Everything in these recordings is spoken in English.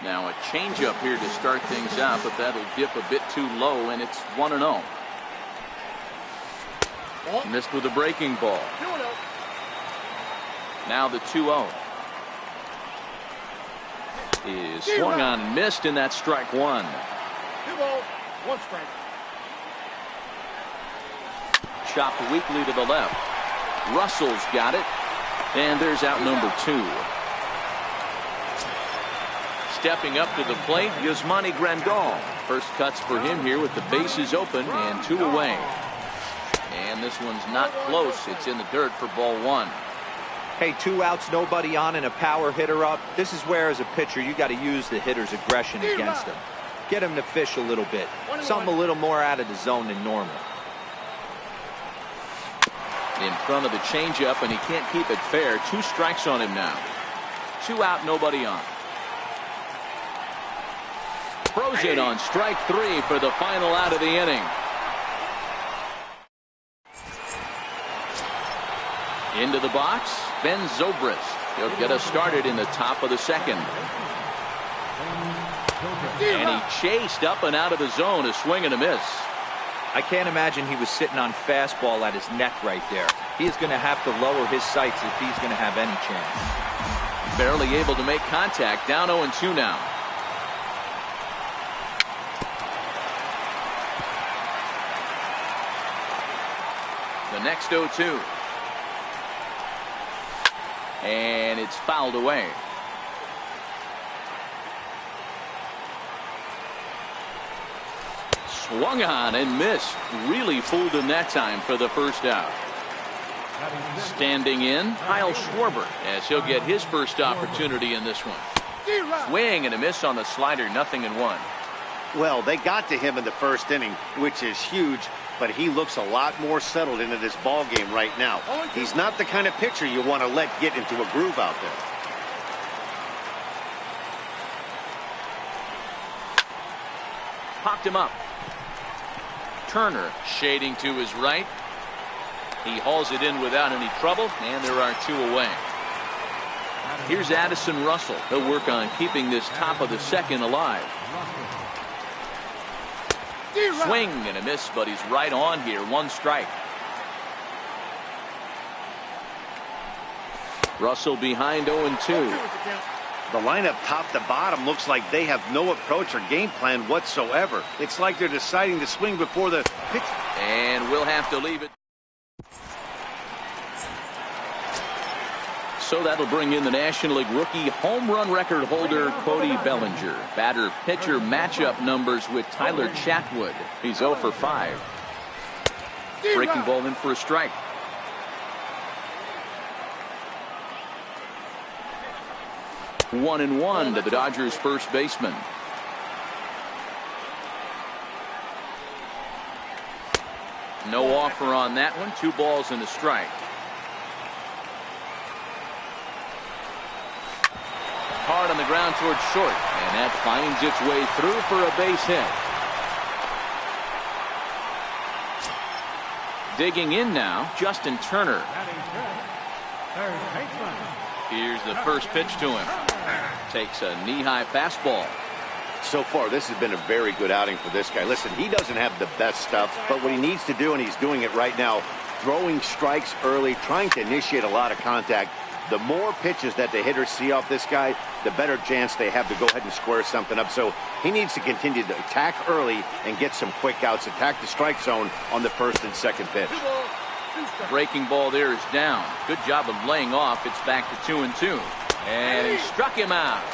Now a changeup here to start things out, but that'll dip a bit too low, and it's 1-0. Missed with a breaking ball. Now the 2-0 is swung on and missed, and that's strike one. 2 balls, 1 strike. Chopped weakly to the left. Russell's got it, and there's out number 2. Stepping up to the plate, Yasmani Grandal. First cuts for him here with the bases open and 2 away. And this one's not close. It's in the dirt for ball 1. Hey, 2 outs, nobody on, and a power hitter up. This is where, as a pitcher, you got to use the hitter's aggression against him. Get him to fish a little bit. Something a little more out of the zone than normal. In front of the changeup, and he can't keep it fair. 2 strikes on him now. 2 out, nobody on. Throws it on strike 3 for the final out of the inning. Into the box, Ben Zobrist. He'll get us started in the top of the second. And he chased up and out of the zone, a swing and a miss. I can't imagine he was sitting on fastball at his neck right there. He is going to have to lower his sights if he's going to have any chance. Barely able to make contact. Down 0-2 now. The next 0-2. And it's fouled away. Swung on and missed. Really fooled him that time for the first out. Standing in, Kyle Schwarber, as he'll get his first opportunity in this one. Swing and a miss on the slider, 0-1. Well, they got to him in the first inning, which is huge, but he looks a lot more settled into this ball game right now. He's not the kind of pitcher you want to let get into a groove out there. Popped him up. Turner shading to his right. He hauls it in without any trouble, and there are 2 away. Here's Addison Russell. He'll work on keeping this top of the second alive. Swing and a miss, but he's right on here. 1 strike. Russell behind 0-2. The lineup top to bottom looks like they have no approach or game plan whatsoever. It's like they're deciding to swing before the pitch. And we'll have to leave it. So that'll bring in the National League rookie home run record holder Cody Bellinger. Batter-pitcher matchup numbers with Tyler Chatwood. He's 0 for 5. Breaking ball in for a strike. One and one to the Dodgers first baseman. No offer on that one. 2 balls and a strike. Hard on the ground towards short, and that finds its way through for a base hit. Digging in now, Justin Turner. Here's the first pitch to him. Takes a knee-high fastball. So far, this has been a very good outing for this guy. Listen, he doesn't have the best stuff, but what he needs to do, and he's doing it right now, throwing strikes early, trying to initiate a lot of contact. The more pitches that the hitters see off this guy, the better chance they have to go ahead and square something up. So he needs to continue to attack early and get some quick outs, attack the strike zone on the first and second pitch. Breaking ball there is down. Good job of laying off. It's back to 2-2. And he struck him out.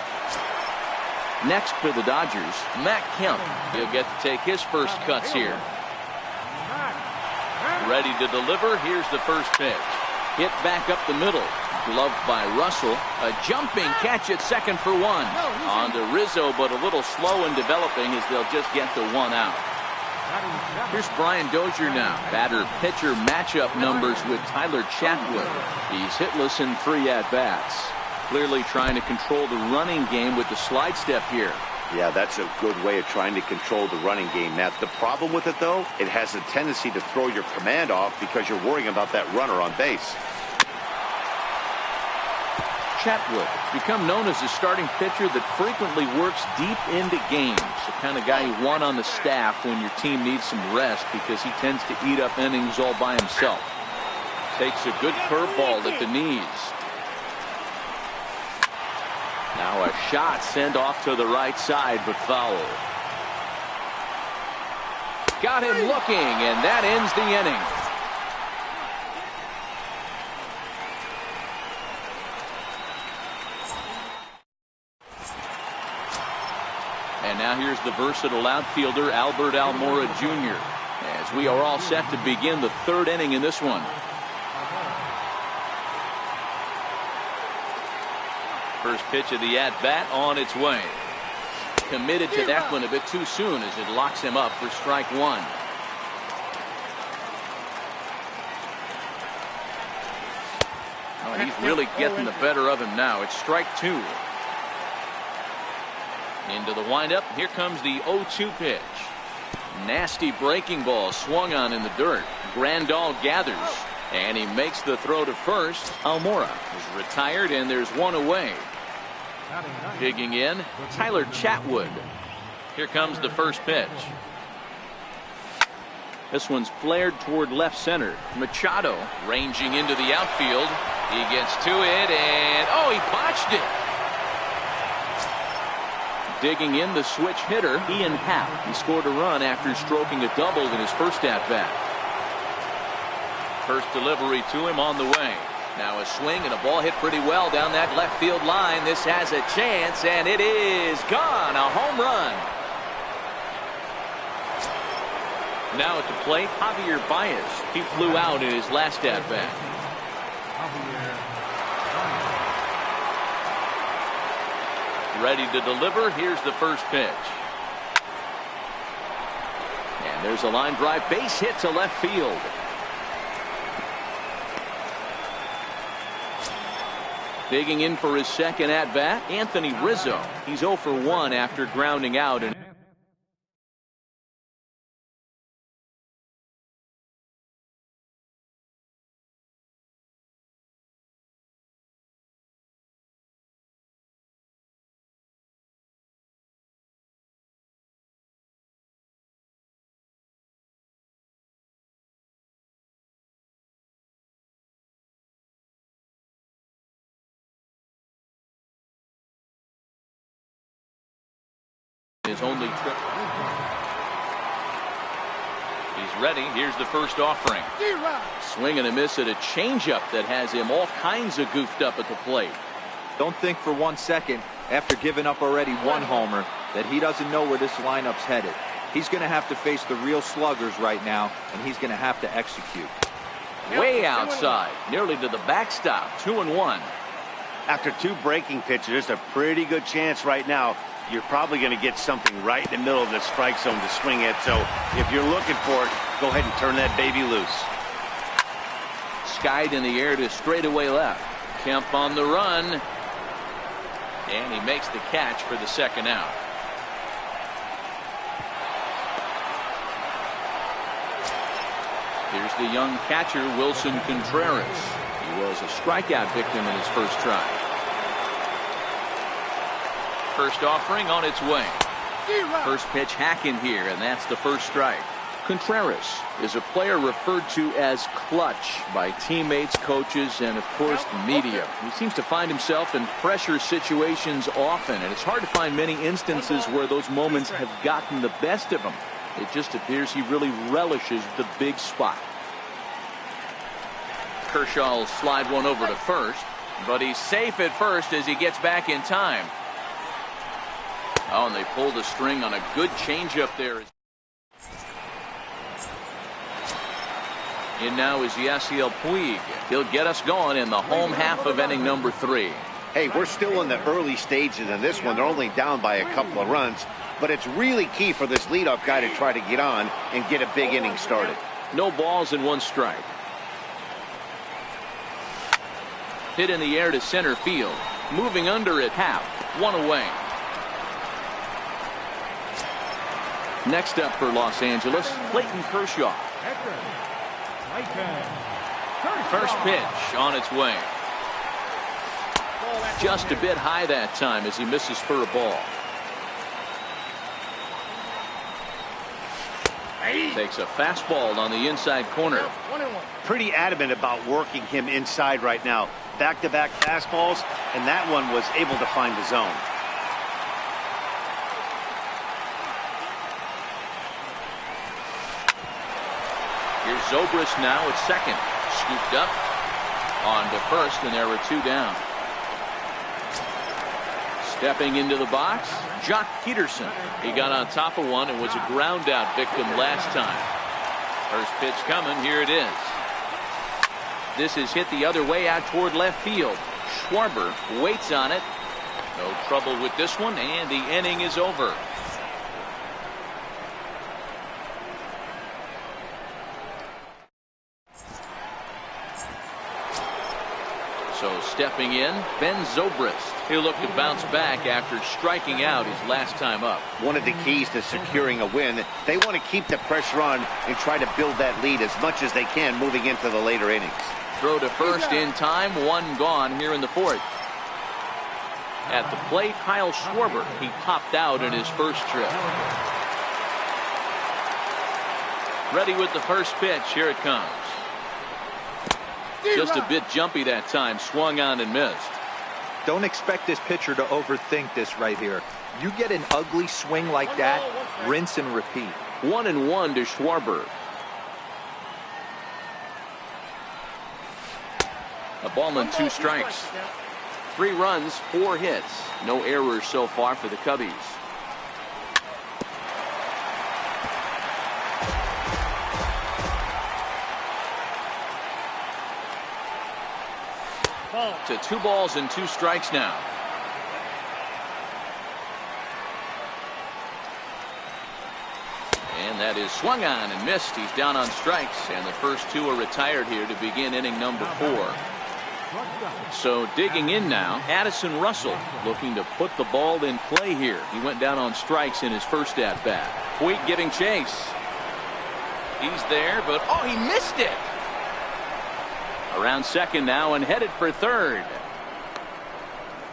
Next for the Dodgers, Matt Kemp. He'll get to take his first cuts here. Ready to deliver. Here's the first pitch. Hit back up the middle. Gloved by Russell. A jumping catch at second for 1. On to Rizzo, but a little slow in developing as they'll just get the 1 out. Here's Brian Dozier now. Batter-pitcher matchup numbers with Tyler Chatwood. He's hitless in 3 at-bats. Clearly trying to control the running game with the slide step here. Yeah, that's a good way of trying to control the running game, Matt. The problem with it, though, it has a tendency to throw your command off because you're worrying about that runner on base. Chatwood has become known as a starting pitcher that frequently works deep into games. The kind of guy you want on the staff when your team needs some rest because he tends to eat up innings all by himself. Takes a good curveball at the knees. Now a shot sent off to the right side, but foul. Got him looking, and that ends the inning. And now here's the versatile outfielder, Albert Almora Jr., as we are all set to begin the third inning in this one. First pitch of the at-bat on its way. Committed to that one a bit too soon as it locks him up for strike one. Oh, he's really getting the better of him now. It's strike two. Into the windup. Here comes the 0-2 pitch. Nasty breaking ball swung on in the dirt. Grandal gathers, and he makes the throw to first. Almora is retired, and there's one away. Digging in, Tyler Chatwood. Here comes the first pitch. This one's flared toward left center. Machado ranging into the outfield. He gets to it, and oh, he botched it. Digging in, the switch hitter, Ian Happ. He scored a run after stroking a double in his first at-bat. First delivery to him on the way. Now a swing and a ball hit pretty well down that left field line. This has a chance, and it is gone. A home run. Now at the plate, Javier Baez. He flew out in his last at-bat. Ready to deliver. Here's the first pitch. And there's a line drive, base hit to left field. Digging in for his second at-bat, Anthony Rizzo. He's 0 for 1 after grounding out. And his only trip. He's ready. Here's the first offering. Swing and a miss at a changeup that has him all kinds of goofed up at the plate. Don't think for 1 second, after giving up already one homer, that he doesn't know where this lineup's headed. He's going to have to face the real sluggers right now, and he's going to have to execute. Way outside, nearly to the backstop. 2-1. After two breaking pitches, there's a pretty good chance right now you're probably going to get something right in the middle of the strike zone to swing at. So if you're looking for it, go ahead and turn that baby loose. Skied in the air to straightaway left. Kemp on the run. And he makes the catch for the second out. Here's the young catcher, Wilson Contreras. He was a strikeout victim in his first try. First offering on its way. First pitch hacking here, and that's the first strike. Contreras is a player referred to as clutch by teammates, coaches, and of course the media. He seems to find himself in pressure situations often, and it's hard to find many instances where those moments have gotten the best of him. It just appears he really relishes the big spot. Kershaw will slide one over to first, but he's safe at first as he gets back in time. Oh, and they pulled a string on a good changeup there. In now is Yasiel Puig. He'll get us going in the home half of inning number 3. Hey, we're still in the early stages in this one. They're only down by a couple of runs, but it's really key for this leadoff guy to try to get on and get a big inning started. No balls and 1 strike. Hit in the air to center field. Moving under it, half. 1 away. Next up for Los Angeles, Clayton Kershaw. First pitch on its way. Just a bit high that time as he misses for a ball. Takes a fastball on the inside corner. Pretty adamant about working him inside right now. Back-to-back fastballs, and that one was able to find the zone. Here's Zobrist now at second. Scooped up on to first, and there were two down. Stepping into the box, Jock Peterson. He got on top of one and was a ground out victim last time. First pitch coming. Here it is. This is hit the other way out toward left field. Schwarber waits on it. No trouble with this one, and the inning is over. So stepping in, Ben Zobrist. He'll look to bounce back after striking out his last time up. One of the keys to securing a win, they want to keep the pressure on and try to build that lead as much as they can moving into the later innings. Throw to first in time, one gone here in the fourth. At the plate, Kyle Schwarber. He popped out in his first trip. Ready with the first pitch. Here it comes. Just a bit jumpy that time. Swung on and missed. Don't expect this pitcher to overthink this right here. You get an ugly swing like that, rinse and repeat. 1-1 to Schwarber. A ball and 2 strikes. 3 runs, 4 hits. No errors so far for the Cubbies. To 2 balls and 2 strikes now. And that is swung on and missed. He's down on strikes, and the first 2 are retired here to begin inning number 4. So digging in now, Addison Russell looking to put the ball in play here. He went down on strikes in his first at bat. Puig giving chase. He's there, but oh, he missed it. Around second now and headed for third.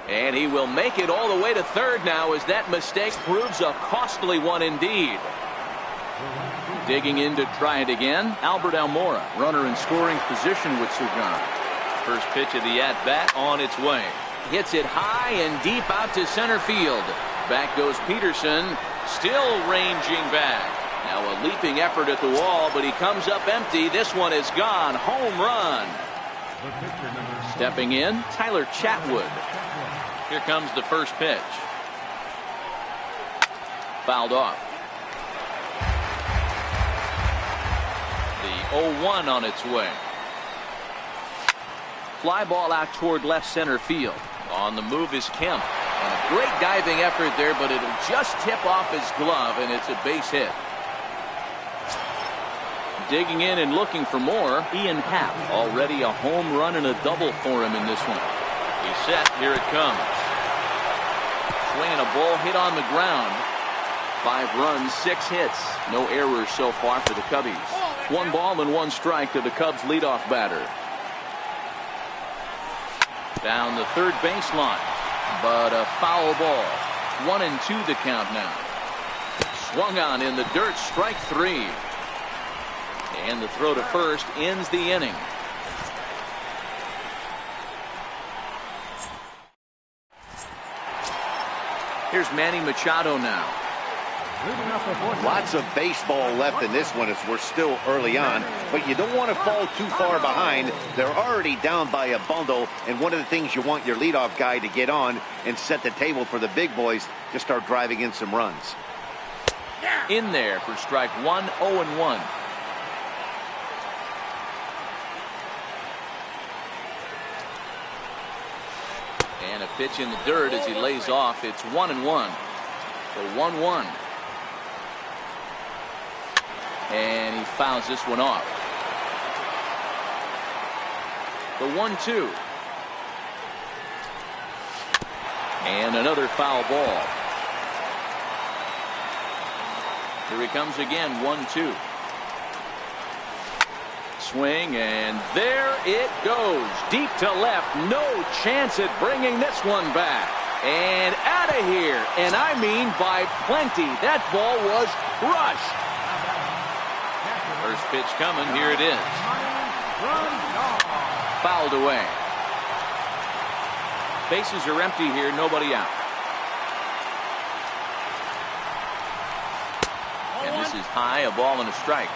And he will make it all the way to third now as that mistake proves a costly one indeed. Digging in to try it again, Albert Almora, runner in scoring position with Sugan. First pitch of the at-bat on its way. Hits it high and deep out to center field. Back goes Peterson, still ranging back. Now a leaping effort at the wall, but he comes up empty. This one is gone. Home run. Stepping in, Tyler Chatwood. Here comes the first pitch. Fouled off. The 0-1 on its way. Fly ball out toward left center field. On the move is Kemp. And a great diving effort there, but it'll just tip off his glove, and it's a base hit. Digging in and looking for more, Ian Happ. Already a home run and a double for him in this one. He's set. Here it comes. Swinging a ball hit on the ground. 5 runs, 6 hits. No errors so far for the Cubbies. 1 ball and 1 strike to the Cubs leadoff batter. Down the third baseline, but a foul ball. 1-2 the count now. Swung on in the dirt, strike 3. And the throw to first ends the inning. Here's Manny Machado now. Lots of baseball left in this one as we're still early on, but you don't want to fall too far behind. They're already down by a bundle, and one of the things you want your leadoff guy to get on and set the table for the big boys to start driving in some runs. In there for strike 1, 0-1. And a pitch in the dirt as he lays off. It's 1-1. The 1-1. And he fouls this one off. The 1-2. And another foul ball. Here he comes again, 1-2. Swing, and there it goes. Deep to left. No chance at bringing this one back. And out of here. And I mean by plenty. That ball was crushed. First pitch coming. Here it is. Fouled away. Bases are empty here. Nobody out. And this is high. A ball and a strike.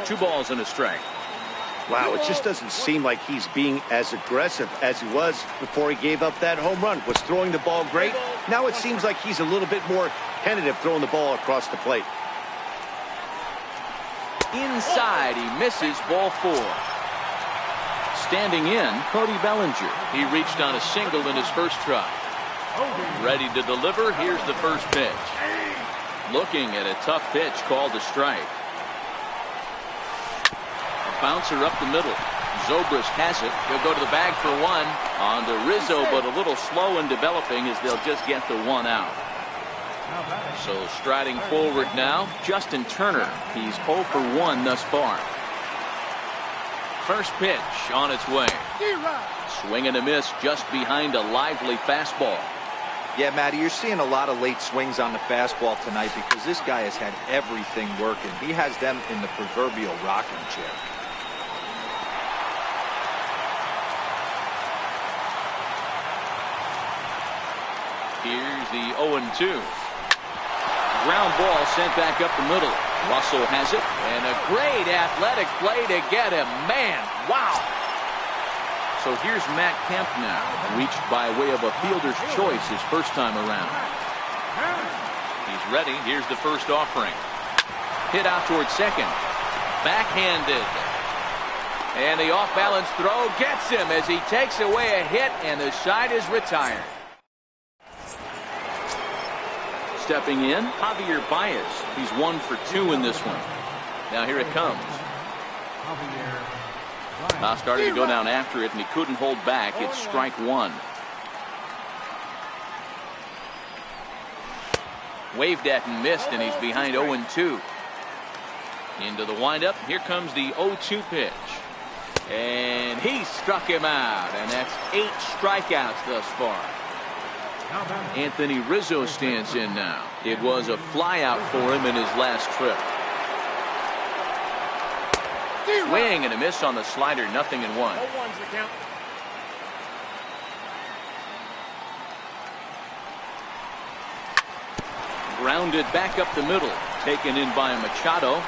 Two balls and a strike. Wow, it just doesn't seem like he's being as aggressive as he was before he gave up that home run. Was throwing the ball great. Now it seems like he's a little bit more tentative throwing the ball across the plate. Inside, he misses, ball 4. Standing in, Cody Bellinger. He reached on a single in his first try. Ready to deliver. Here's the first pitch. Looking at a tough pitch called a strike. Bouncer up the middle. Zobrist has it. He'll go to the bag for 1. On to Rizzo, but a little slow in developing as they'll just get the 1 out. So striding forward now, Justin Turner. He's 0 for 1 thus far. First pitch on its way. Swing and a miss just behind a lively fastball. Yeah, Matty, you're seeing a lot of late swings on the fastball tonight because this guy has had everything working. He has them in the proverbial rocking chair. Here's the 0-2. Ground ball sent back up the middle. Russell has it, and a great athletic play to get him. Man, wow. So here's Matt Kemp now, reached by way of a fielder's choice his first time around. He's ready. Here's the first offering. Hit out towards second. Backhanded. And the off-balance throw gets him as he takes away a hit, and the side is retired. Stepping in, Javier Baez. He's 1 for 2 in this one. Now here it comes. Now starting to go down after it, and he couldn't hold back. It's strike 1. Waved at and missed, and he's behind 0-2. Into the windup. Here comes the 0-2 pitch. And he struck him out, and that's 8 strikeouts thus far. Anthony Rizzo stands in now. It was a flyout for him in his last trip. Swing and a miss on the slider, 0-1. Grounded back up the middle. Taken in by Machado.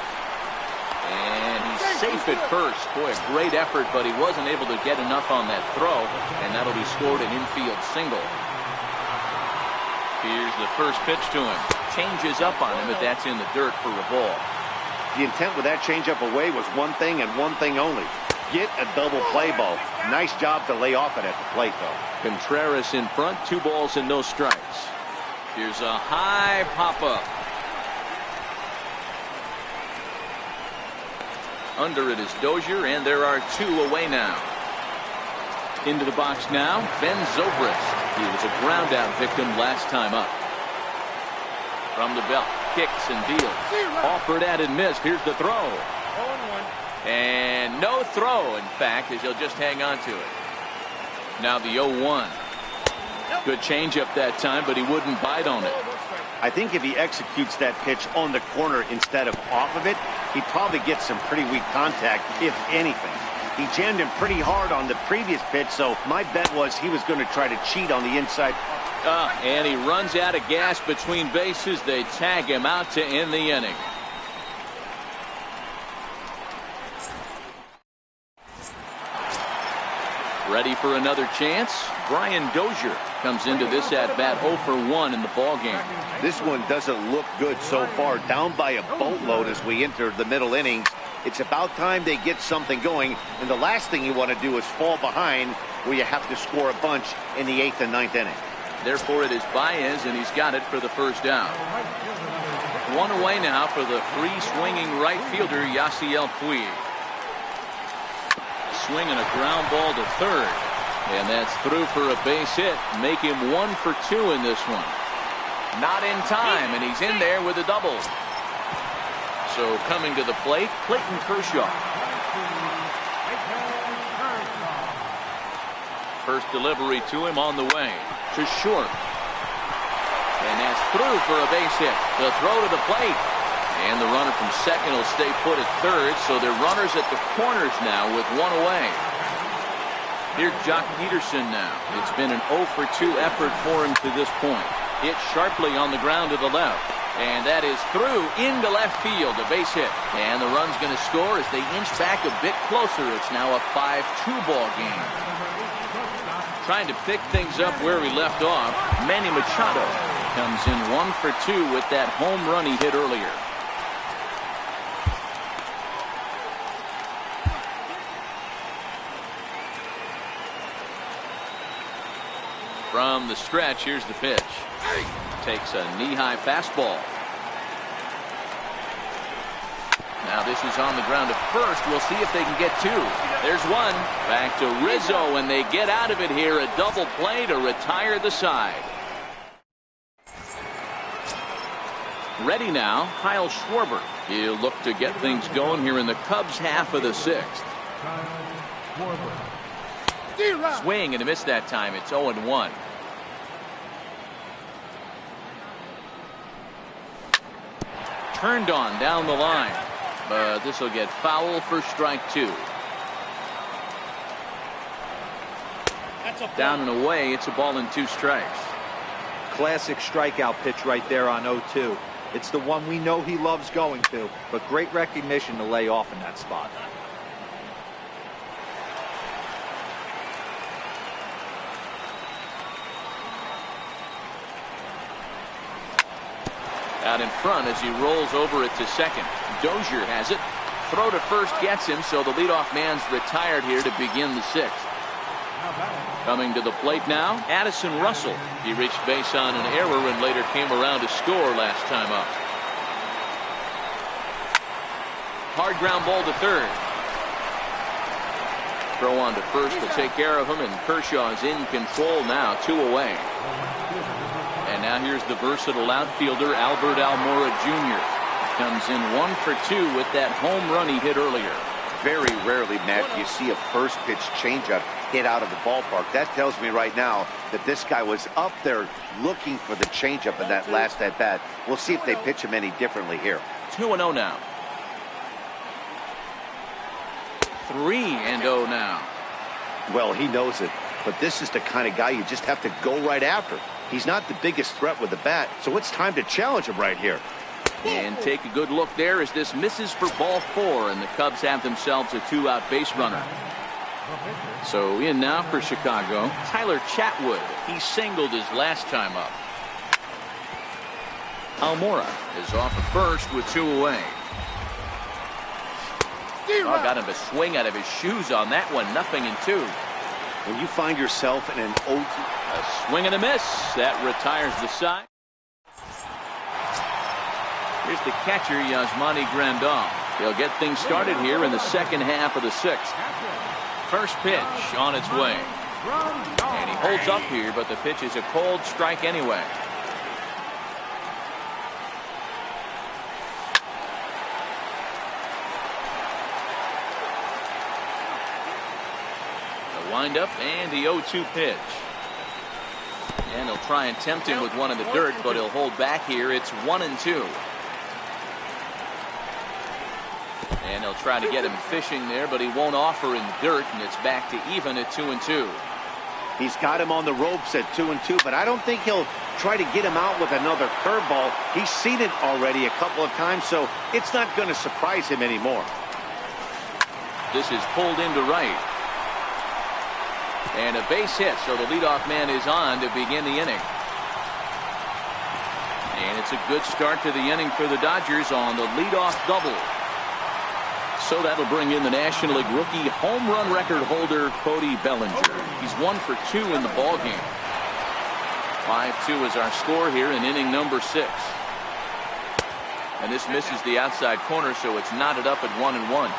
And he's safe at first. Boy, a great effort, but he wasn't able to get enough on that throw. And that'll be scored an infield single. Here's the first pitch to him. Changes up on him, but that's in the dirt for a ball. The intent with that changeup away was one thing and one thing only. Get a double play ball. Nice job to lay off it at the plate, though. Contreras in front, 2 balls and no strikes. Here's a high pop-up. Under it is Dozier, and there are 2 away now. Into the box now, Ben Zobrist. He was a ground-out victim last time up. From the belt, kicks and deals. Offered at and missed. Here's the throw. And no throw, in fact, as he'll just hang on to it. Now the 0-1. Good changeup that time, but he wouldn't bite on it. I think if he executes that pitch on the corner instead of off of it, he'd probably get some pretty weak contact, if anything. He jammed him pretty hard on the previous pitch, so my bet was he was going to try to cheat on the inside. And he runs out of gas between bases. They tag him out to end the inning. Ready for another chance? Brian Dozier comes into this at-bat 0 for 1 in the ballgame. This one doesn't look good so far. Down by a boatload as we enter the middle innings. It's about time they get something going, and the last thing you want to do is fall behind where you have to score a bunch in the 8th and 9th inning. Therefore, it is Baez, and he's got it for the first down. 1 away now for the free-swinging right fielder, Yasiel Puig. Swing and a ground ball to third. And that's through for a base hit. Make him 1 for 2 in this one. Not in time, and he's in there with a double. So coming to the plate, Clayton Kershaw. First delivery to him on the way. To short. And that's through for a base hit. The throw to the plate. And the runner from second will stay put at third, so they're runners at the corners now with one away. Here's Jock Peterson now. It's been an 0 for 2 effort for him to this point. Hit sharply on the ground to the left. And that is through into left field, a base hit. And the run's going to score as they inch back a bit closer. It's now a 5-2 ball game. Trying to pick things up where we left off, Manny Machado comes in 1 for 2 with that home run he hit earlier. From the stretch, here's the pitch. Takes a knee-high fastball. Now this is on the ground at first. We'll see if they can get two. There's one. Back to Rizzo, and they get out of it here. A double play to retire the side. Ready now, Kyle Schwarber. He'll look to get things going here in the Cubs' half of the sixth. Swing and a miss that time. It's 0-1. Turned on down the line, but this will get foul for strike 2. Down and away, it's a ball and 2 strikes. Classic strikeout pitch right there on 0-2. It's the one we know he loves going to, but great recognition to lay off in that spot. Out in front as he rolls over it to second. Dozier has it. Throw to first gets him, so the leadoff man's retired here to begin the sixth. Coming to the plate now, Addison Russell. He reached base on an error and later came around to score last time up. Hard ground ball to third. Throw on to first will take care of him, and Kershaw's in control now, 2 away. And now here's the versatile outfielder, Albert Almora Jr. Comes in 1 for 2 with that home run he hit earlier. Very rarely, Matt, you see a first pitch changeup hit out of the ballpark. That tells me right now that this guy was up there looking for the changeup in that last at bat. We'll see if they pitch him any differently here. 2-0 now. 3-0 now. Well, he knows it, but this is the kind of guy you just have to go right after. He's not the biggest threat with the bat, so it's time to challenge him right here. And take a good look there as this misses for ball 4, and the Cubs have themselves a 2-out base runner. So in now for Chicago, Tyler Chatwood. He singled his last time up. Almora is off at first with 2 away. Oh, got him to swing out of his shoes on that one. 0-2. When you find yourself in an 0-2. A swing and a miss. That retires the side. Here's the catcher, Yasmani Grandal. He'll get things started here in the second half of the sixth. First pitch on its way. And he holds up here, but the pitch is a cold strike anyway. The windup and the 0-2 pitch. And he'll try and tempt him with one in the dirt, but he'll hold back here. It's 1-2. And he'll try to get him fishing there, but he won't offer in dirt, and it's back to even at 2-2. He's got him on the ropes at 2-2, but I don't think he'll try to get him out with another curveball. He's seen it already a couple of times, so it's not going to surprise him anymore. This is pulled into right. And a base hit, so the leadoff man is on to begin the inning. And it's a good start to the inning for the Dodgers on the leadoff double. So that'll bring in the National League rookie home run record holder Cody Bellinger. He's 1 for 2 in the ball game. 5-2 is our score here in inning number 6. And this misses the outside corner, so it's knotted up at 1-1.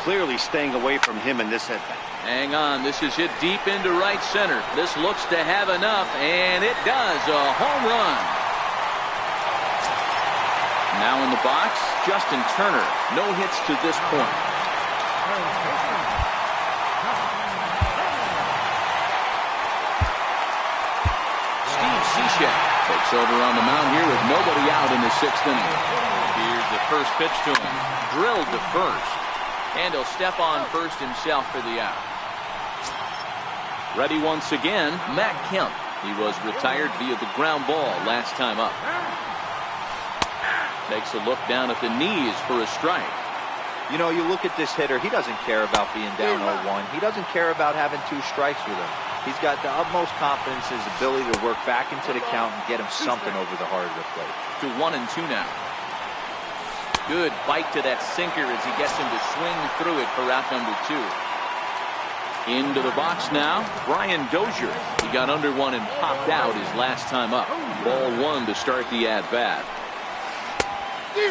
Clearly staying away from him in this at-bat. Hang on, this is hit deep into right center. This looks to have enough, and it does. A home run. Now in the box, Justin Turner. No hits to this point. Steve Cishek takes over on the mound here with nobody out in the 6th inning. Here's the first pitch to him. Drilled to first. And he'll step on first himself for the out. Ready once again, Matt Kemp. He was retired via the ground ball last time up. Takes a look down at the knees for a strike. You know, you look at this hitter, he doesn't care about being down 0-1. He doesn't care about having 2 strikes with him. He's got the utmost confidence in his ability to work back into the count and get him something over the heart of the plate. To 1-2 now. Good bite to that sinker as he gets him to swing through it for out number 2. Into the box now, Brian Dozier. He got under one and popped out his last time up. Ball 1 to start the at-bat.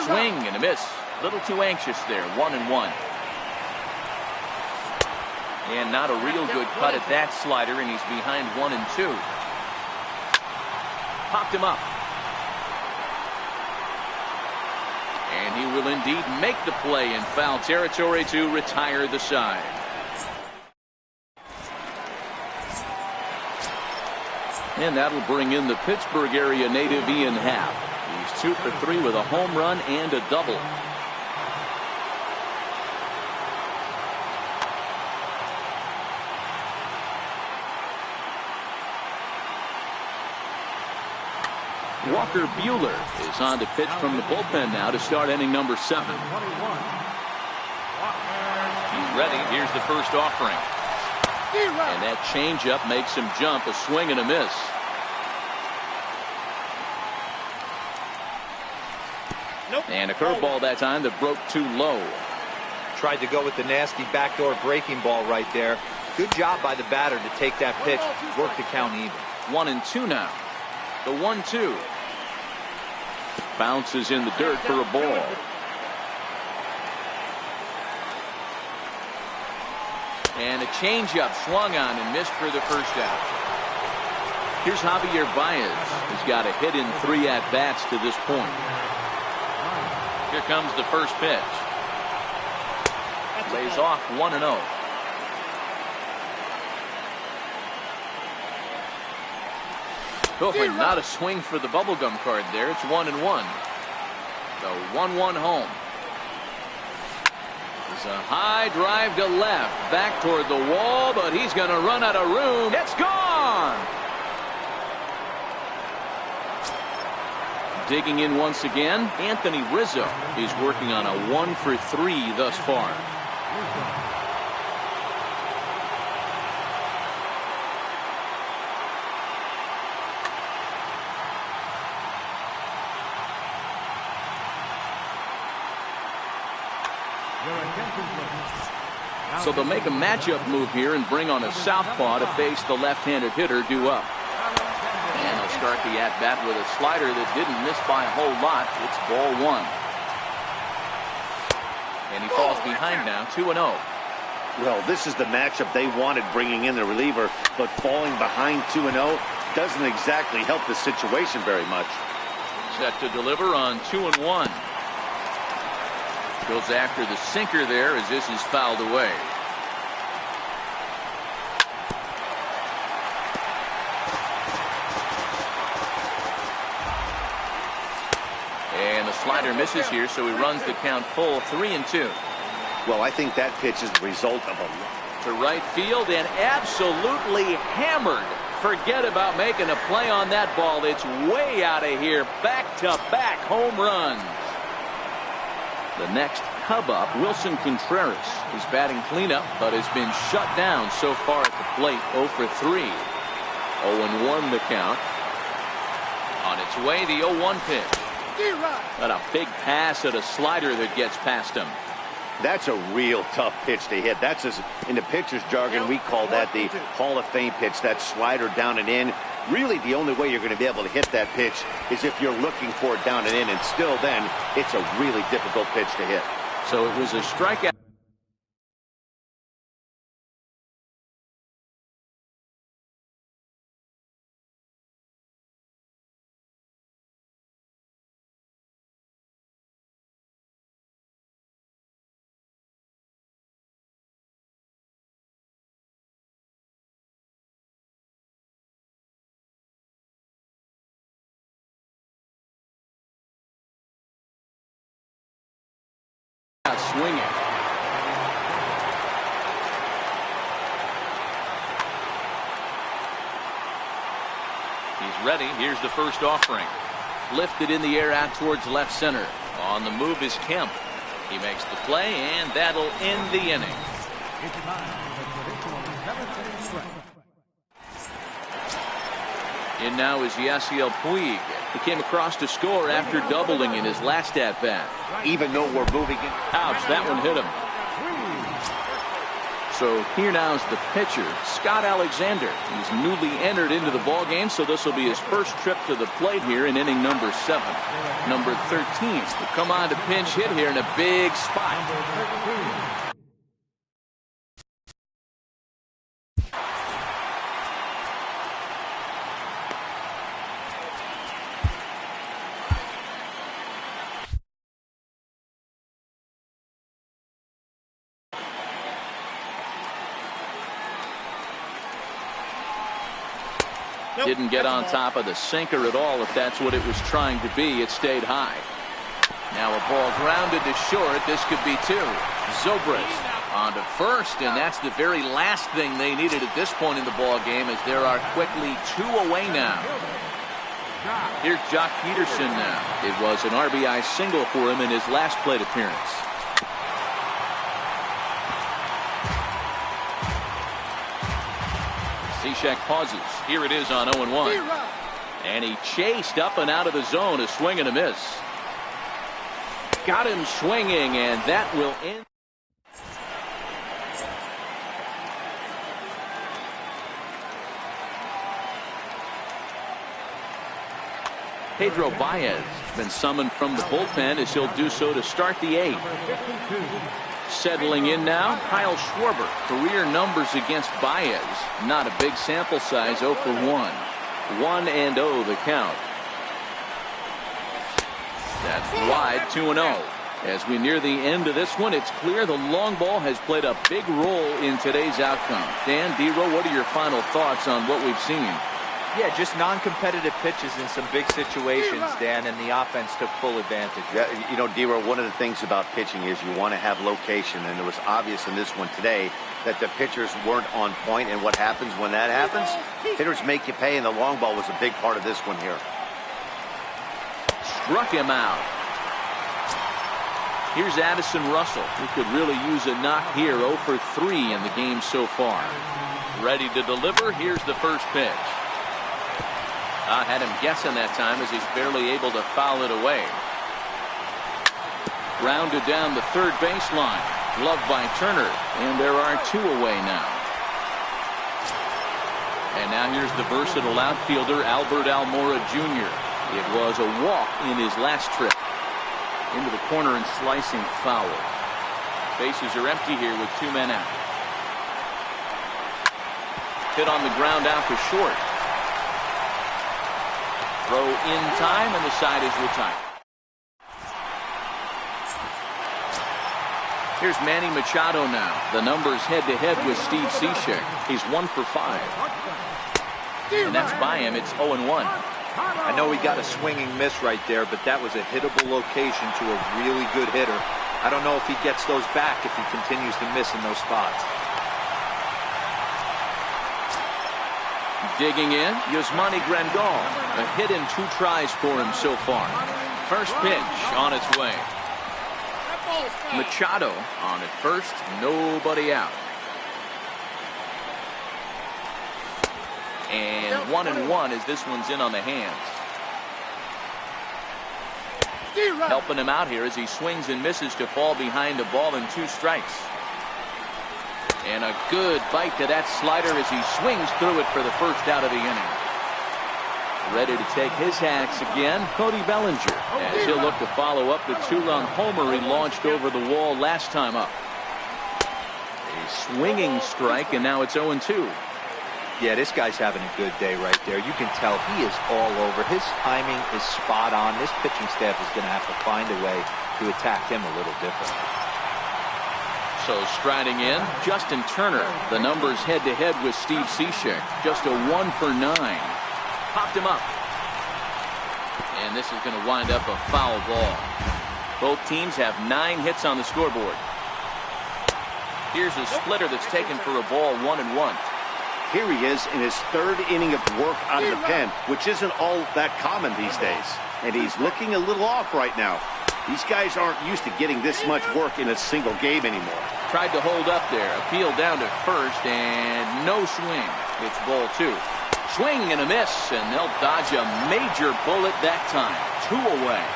Swing and a miss. A little too anxious there. 1-1. And not a real good cut at that slider, and he's behind 1-2. Popped him up. And he will indeed make the play in foul territory to retire the side. And that'll bring in the Pittsburgh area native Ian Happ. He's 2 for 3 with a home run and a double. Walker Buehler is on to pitch from the bullpen now to start inning number 7. He's ready. Here's the first offering. And that changeup makes him jump. A swing and a miss. And a curveball that time that broke too low. Tried to go with the nasty backdoor breaking ball right there. Good job by the batter to take that pitch, work the count even. 1-2 now. The 1-2. Bounces in the dirt for a ball. And a changeup swung on and missed for the first out. Here's Javier Baez. He's got a hit in 3 at-bats to this point. Here comes the first pitch. Lays off 1-0. Oh, and not a swing for the bubblegum card there. It's 1-1. The 1-1 home. It's a high drive to left. Back toward the wall, but he's going to run out of room. It's gone! Digging in once again, Anthony Rizzo is working on a 1 for 3 thus far. So they'll make a matchup move here and bring on a southpaw to face the left-handed hitter due up. And they'll start the at-bat with a slider that didn't miss by a whole lot. It's ball 1. And he falls behind now, 2-0. Well, this is the matchup they wanted, bringing in the reliever, but falling behind 2-0 doesn't exactly help the situation very much. Set to deliver on 2-1. Goes after the sinker there as this is fouled away. And the slider misses here, so he runs the count full, 3-2. Well, I think that pitch is the result of a to right field and absolutely hammered. Forget about making a play on that ball. It's way out of here. Back-to-back home runs. The next Cub up, Wilson Contreras, is batting cleanup, but has been shut down so far at the plate. 0 for 3. 0-1 the count. On its way, the 0-1 pitch. But a big pass at a slider that gets past him. That's a real tough pitch to hit. That's in the pitcher's jargon, we call that the Hall of Fame pitch. That slider down and in. Really, the only way you're going to be able to hit that pitch is if you're looking for it down and in, and still then, it's a really difficult pitch to hit. So it was a strikeout. swinging. He's ready. Here's the first offering. Lifted in the air out towards left center. On the move is Kemp. He makes the play, and that'll end the inning. In now is Yasiel Puig. He came across to score after doubling in his last at-bat. Even though we're moving in. Ouch, that one hit him. So here now is the pitcher, Scott Alexander. He's newly entered into the ballgame, so this will be his first trip to the plate here in inning number 7. Number 13 will come on to pinch hit here in a big spot. Didn't get on top of the sinker at all, if that's what it was trying to be. It stayed high. Now a ball grounded to short. This could be 2. Zobrist on to first, and that's the very last thing they needed at this point in the ball game, as there are quickly 2 away now. Here's Jock Peterson now. It was an RBI single for him in his last plate appearance. Cishek pauses. Here it is on 0-1. And he chased up and out of the zone. A swing and a miss. Got him swinging, and that will end. Pedro Baez been summoned from the bullpen, as he'll do so to start the 8th. Settling in now, Kyle Schwarber. Career numbers against Baez. Not a big sample size, 0 for 1. 1-0 the count. That's wide, 2-0. As we near the end of this one, it's clear the long ball has played a big role in today's outcome. Dan, D-Row, what are your final thoughts on what we've seen? Yeah, just non-competitive pitches in some big situations, Dan, and the offense took full advantage. Yeah, you know, D-Row, one of the things about pitching is you want to have location, and it was obvious in this one today that the pitchers weren't on point, and what happens when that happens? Hitters make you pay, and the long ball was a big part of this one here. Struck him out. Here's Addison Russell, who could really use a knock here. 0 for 3 in the game so far. Ready to deliver. Here's the first pitch. I had him guessing that time, as he's barely able to foul it away. Grounded down the third baseline. Gloved by Turner, and there are 2 away now. And now here's the versatile outfielder, Albert Almora Jr. It was a walk in his last trip. Into the corner and slicing foul. Bases are empty here with 2 men out. Hit on the ground out to short. Throw in time, and the side is retired. Here's Manny Machado now. The numbers head-to-head with Steve Cishek. He's 1 for 5. And that's by him. It's 0-1. I know he got a swinging miss right there, but that was a hittable location to a really good hitter. I don't know if he gets those back if he continues to miss in those spots. Digging in, Yasmani Grandal. A hit in 2 tries for him so far. First pitch on its way. Machado on at first, nobody out. And 1-1 as this one's in on the hands. Helping him out here as he swings and misses to fall behind a ball and 2 strikes. And a good bite to that slider as he swings through it for the first out of the inning. Ready to take his hacks again, Cody Bellinger, as he'll look to follow up the 2-run homer he launched over the wall last time up. A swinging strike, and now it's 0-2. Yeah, this guy's having a good day right there. You can tell he is all over. His timing is spot on. This pitching staff is going to have to find a way to attack him a little different. So striding in, Justin Turner. The numbers head-to-head with Steve Cishek. Just a 1 for 9. Popped him up. And this is going to wind up a foul ball. Both teams have 9 hits on the scoreboard. Here's a splitter that's taken for a ball, 1-1. Here he is in his 3rd inning of work out of the pen, which isn't all that common these days. And he's looking a little off right now. These guys aren't used to getting this much work in a single game anymore. Tried to hold up there. Appeal down to first, and no swing. It's ball 2. Swing and a miss, and they'll dodge a major bullet that time. 2 away.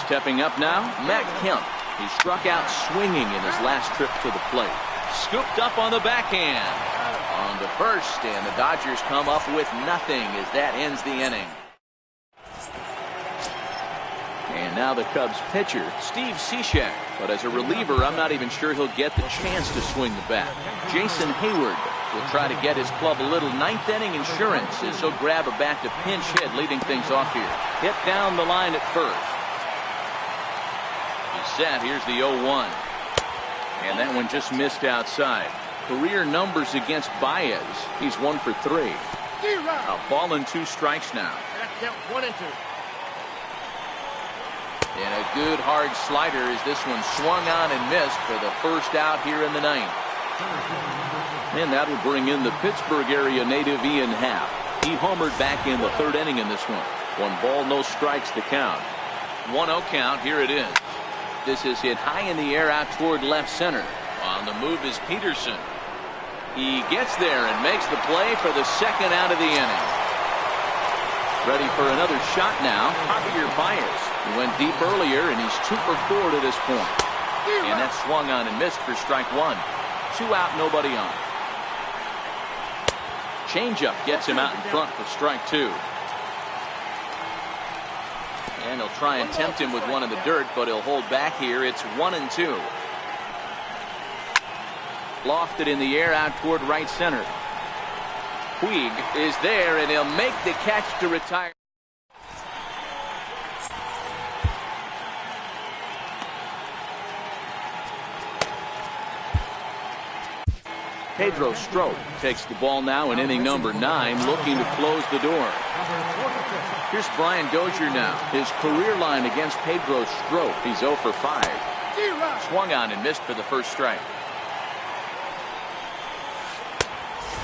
Stepping up now, Matt Kemp. He struck out swinging in his last trip to the plate. Scooped up on the backhand. On to first, and the Dodgers come up with nothing as that ends the inning. And now the Cubs pitcher, Steve Cishek. But as a reliever, I'm not even sure he'll get the chance to swing the bat. Jason Hayward will try to get his club a little 9th inning insurance as he'll grab a bat to pinch hit, leading things off here. Hit down the line at first. He's set. Here's the 0-1. And that one just missed outside. Career numbers against Baez. He's 1 for 3. A ball and 2 strikes now. Count 1 and 2. And a good hard slider as this one swung on and missed for the first out here in the 9th. And that'll bring in the Pittsburgh area native Ian Happ. He homered back in the 3rd inning in this one. 1 ball, no strikes to count. 1-0 count. Here it is. This is hit high in the air out toward left center. On the move is Peterson. He gets there and makes the play for the 2nd out of the inning. Ready for another shot now, Javier Baez. He went deep earlier, and he's 2 for 4 to this point. And that swung on and missed for strike 1. 2 out, nobody on. Changeup gets him out in front for strike 2. And he'll try and tempt him with one in the dirt, but he'll hold back here. It's 1-2. Lofted in the air out toward right center. Puig is there, and he'll make the catch to retire. Pedro Strop takes the ball now in inning number 9, looking to close the door. Here's Brian Dozier now. His career line against Pedro Strop. He's 0 for 5. Swung on and missed for the first strike.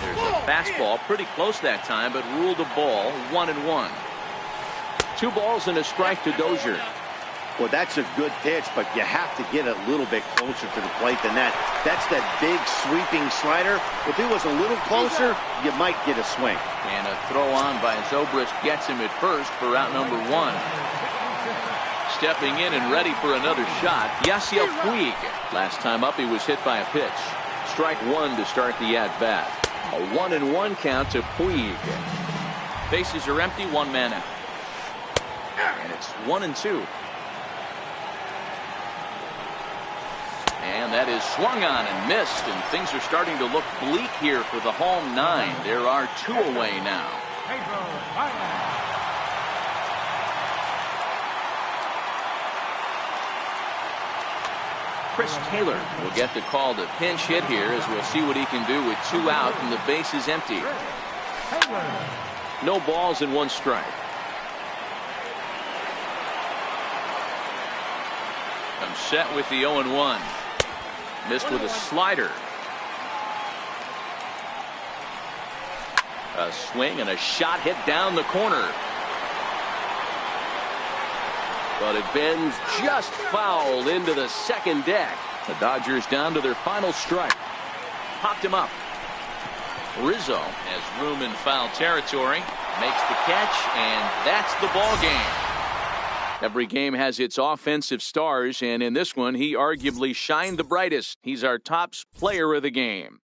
There's a fastball, pretty close that time, but ruled a ball, 1-1. 2 balls and a strike to Dozier. Well, that's a good pitch, but you have to get a little bit closer to the plate than that. That's that big sweeping slider. If it was a little closer, you might get a swing. And a throw on by Zobrist gets him at first for out number 1. Stepping in and ready for another shot, Yasiel Puig. Last time up, he was hit by a pitch. Strike 1 to start the at-bat. A 1-1 count to Puig. Bases are empty, 1 man out. And it's 1-2. And that is swung on and missed, and things are starting to look bleak here for the home 9. There are 2 away now. Chris Taylor will get the call to pinch hit here, as we'll see what he can do with 2 out and the base is empty. No balls and 1 strike. I'm set with the 0-1. Missed with a slider. A swing and a shot hit down the corner. But it bends just foul into the second deck. The Dodgers down to their final strike. Popped him up. Rizzo has room in foul territory. Makes the catch, and that's the ball game. Every game has its offensive stars, and in this one, he arguably shined the brightest. He's our top player of the game.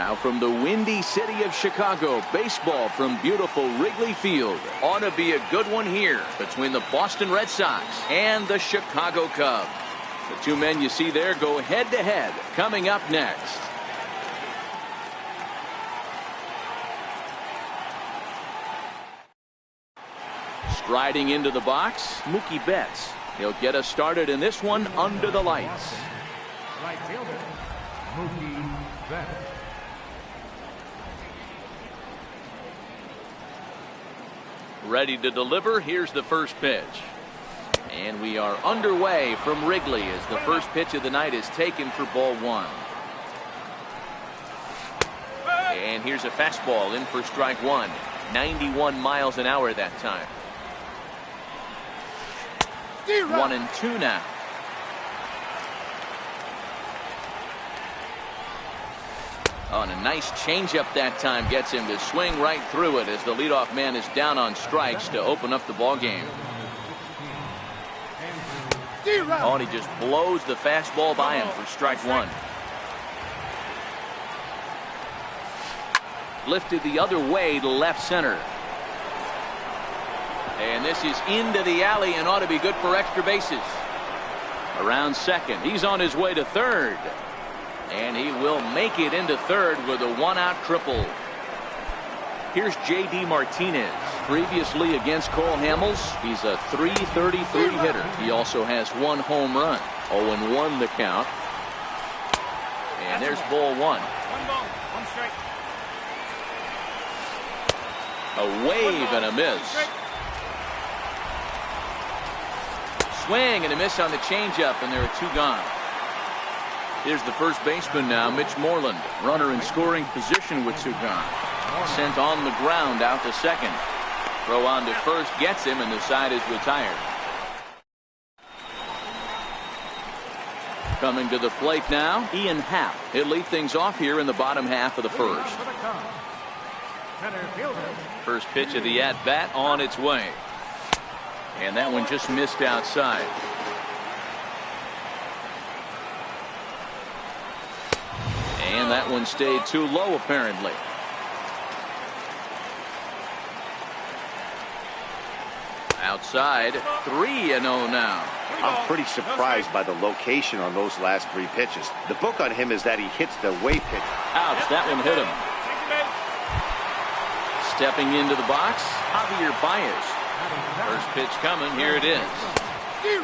Now from the windy city of Chicago, baseball from beautiful Wrigley Field. Ought to be a good one here between the Boston Red Sox and the Chicago Cubs. The two men you see there go head-to-head coming up next. Striding into the box, Mookie Betts. He'll get us started in this one under the lights. Right fielder, Mookie Betts. Ready to deliver. Here's the first pitch. And we are underway from Wrigley as the first pitch of the night is taken for ball one. And here's a fastball in for strike one. 91 miles an hour that time. 1-2 now. Oh, and a nice changeup that time gets him to swing right through it as the leadoff man is down on strikes to open up the ball game. Oh, and he just blows the fastball by him for strike one. Lifted the other way to left center. And this is into the alley and ought to be good for extra bases. Around second. He's on his way to third. And he will make it into third with a one-out triple. Here's J.D. Martinez. Previously against Cole Hamels, he's a .333 hitter. He also has one home run. 0-1 the count. And there's ball one. One ball, one strike. A wave and a miss. Swing and a miss on the changeup, and there are two gone. Here's the first baseman now, Mitch Moreland. Runner in scoring position with two gone. Sent on the ground out to second. Throw on to first gets him, and the side is retired. Coming to the plate now, Ian Happ. He'll lead things off here in the bottom half of the first. First pitch of the at-bat on its way. And that one just missed outside. And that one stayed too low apparently. Outside, 3-0 now. I'm pretty surprised by the location on those last three pitches. The book on him is that he hits the way pitch. Ouch, that one hit him. Stepping into the box, Javier Baez. First pitch coming, here it is.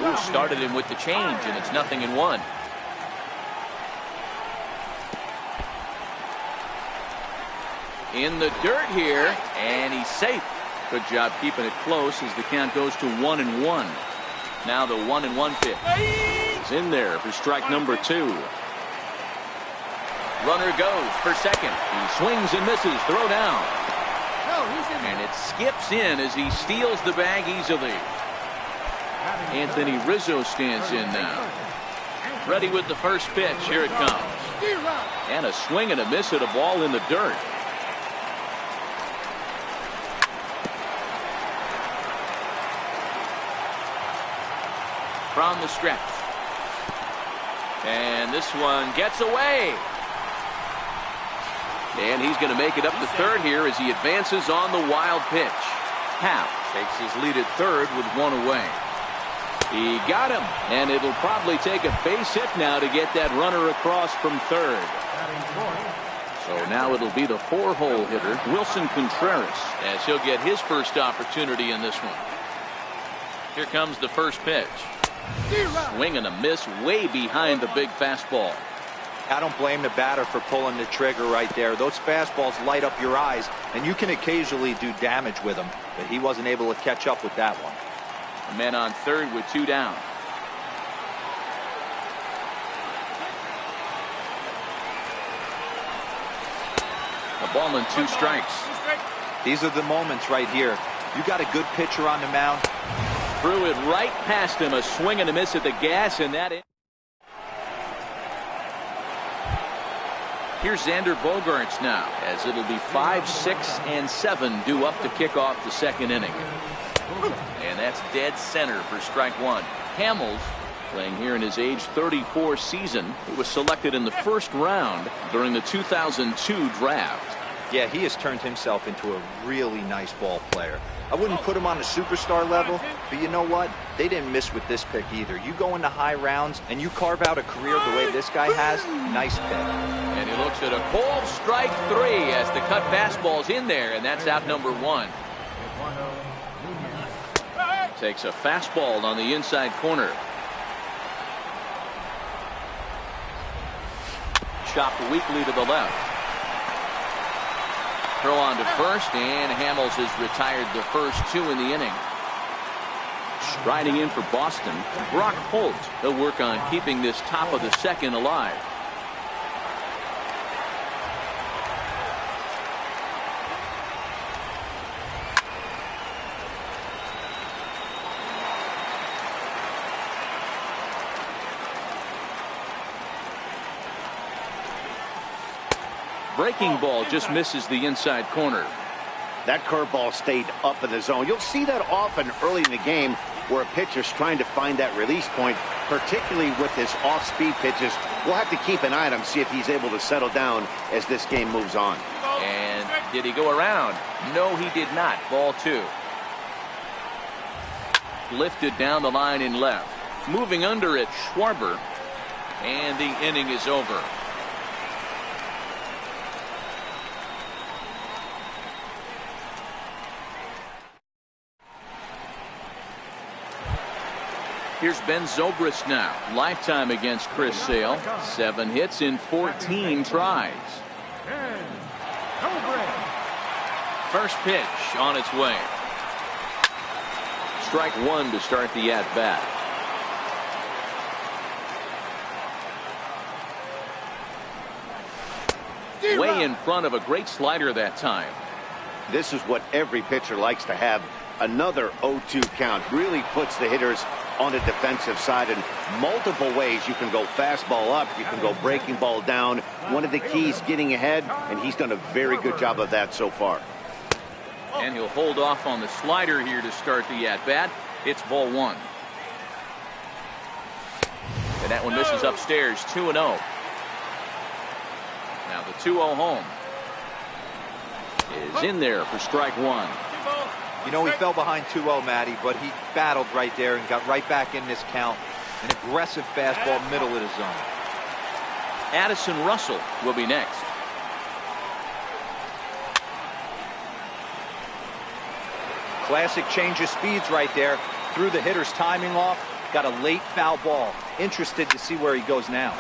Ooh, started him with the change, and it's 0-1. In the dirt here, and he's safe. Good job keeping it close as the count goes to 1-1. Now the 1-1 pitch is in there for strike number 2. Runner goes for second. He swings and misses. Throw down. And it skips in as he steals the bag easily. Anthony Rizzo stands in now. Ready with the first pitch. Here it comes. And a swing and a miss at a ball in the dirt. From the stretch. And this one gets away. And he's going to make it up to third here as he advances on the wild pitch. Happ takes his lead at third with one away. He got him, and it'll probably take a base hit now to get that runner across from third. So now it'll be the 4-hole hitter, Wilson Contreras, as he'll get his first opportunity in this one. Here comes the first pitch. Swing and a miss way behind the big fastball. I don't blame the batter for pulling the trigger right there. Those fastballs light up your eyes, and you can occasionally do damage with them, but he wasn't able to catch up with that one. A man on third with 2 down. A ball and 2 strikes. These are the moments right here. You got a good pitcher on the mound. Threw it right past him. A swing and a miss at the gas, and that. Here's Xander Bogaerts now, as it'll be 5, 6, and 7 due up to kick off the second inning. And that's dead center for strike one. Hamels Playing here in his age 34 season. He was selected in the first round during the 2002 draft. Yeah, he has turned himself into a really nice ball player. I wouldn't put him on the superstar level, but you know what? They didn't miss with this pick either. You go into high rounds and you carve out a career the way this guy has, nice pick. And he looks at a cold strike 3 as the cut fastball's in there, and that's out number 1. Takes a fastball on the inside corner. Chopped weakly to the left. Throw on to first, and Hamels has retired the first 2 in the inning. Striding in for Boston, Brock Holt. He'll work on keeping this top of the second alive. Breaking ball just misses the inside corner. That curveball stayed up in the zone. You'll see that often early in the game where a pitcher's trying to find that release point, particularly with his off-speed pitches. We'll have to keep an eye on him, see if he's able to settle down as this game moves on. And did he go around? No, he did not. Ball 2. Lifted down the line in left. Moving under it, Schwarber. And the inning is over. Here's Ben Zobrist now. Lifetime against Chris Sale. 7 hits in 14 tries. First pitch on its way. Strike 1 to start the at-bat. Way in front of a great slider that time. This is what every pitcher likes to have. Another 0-2 count really puts the hitters on the defensive side in multiple ways. You can go fastball up, you can go breaking ball down. One of the keys, getting ahead, and he's done a very good job of that so far. And he'll hold off on the slider here to start the at-bat. It's ball 1. And that one misses upstairs. 2-0. Now the 2-0 home is in there for strike 1. You know, he fell behind 2-0, Matty, but he battled right there and got right back in this count. An aggressive fastball, middle of the zone. Addison Russell will be next. Classic change of speeds right there. Threw the hitter's timing off. Got a late foul ball. Interested to see where he goes now.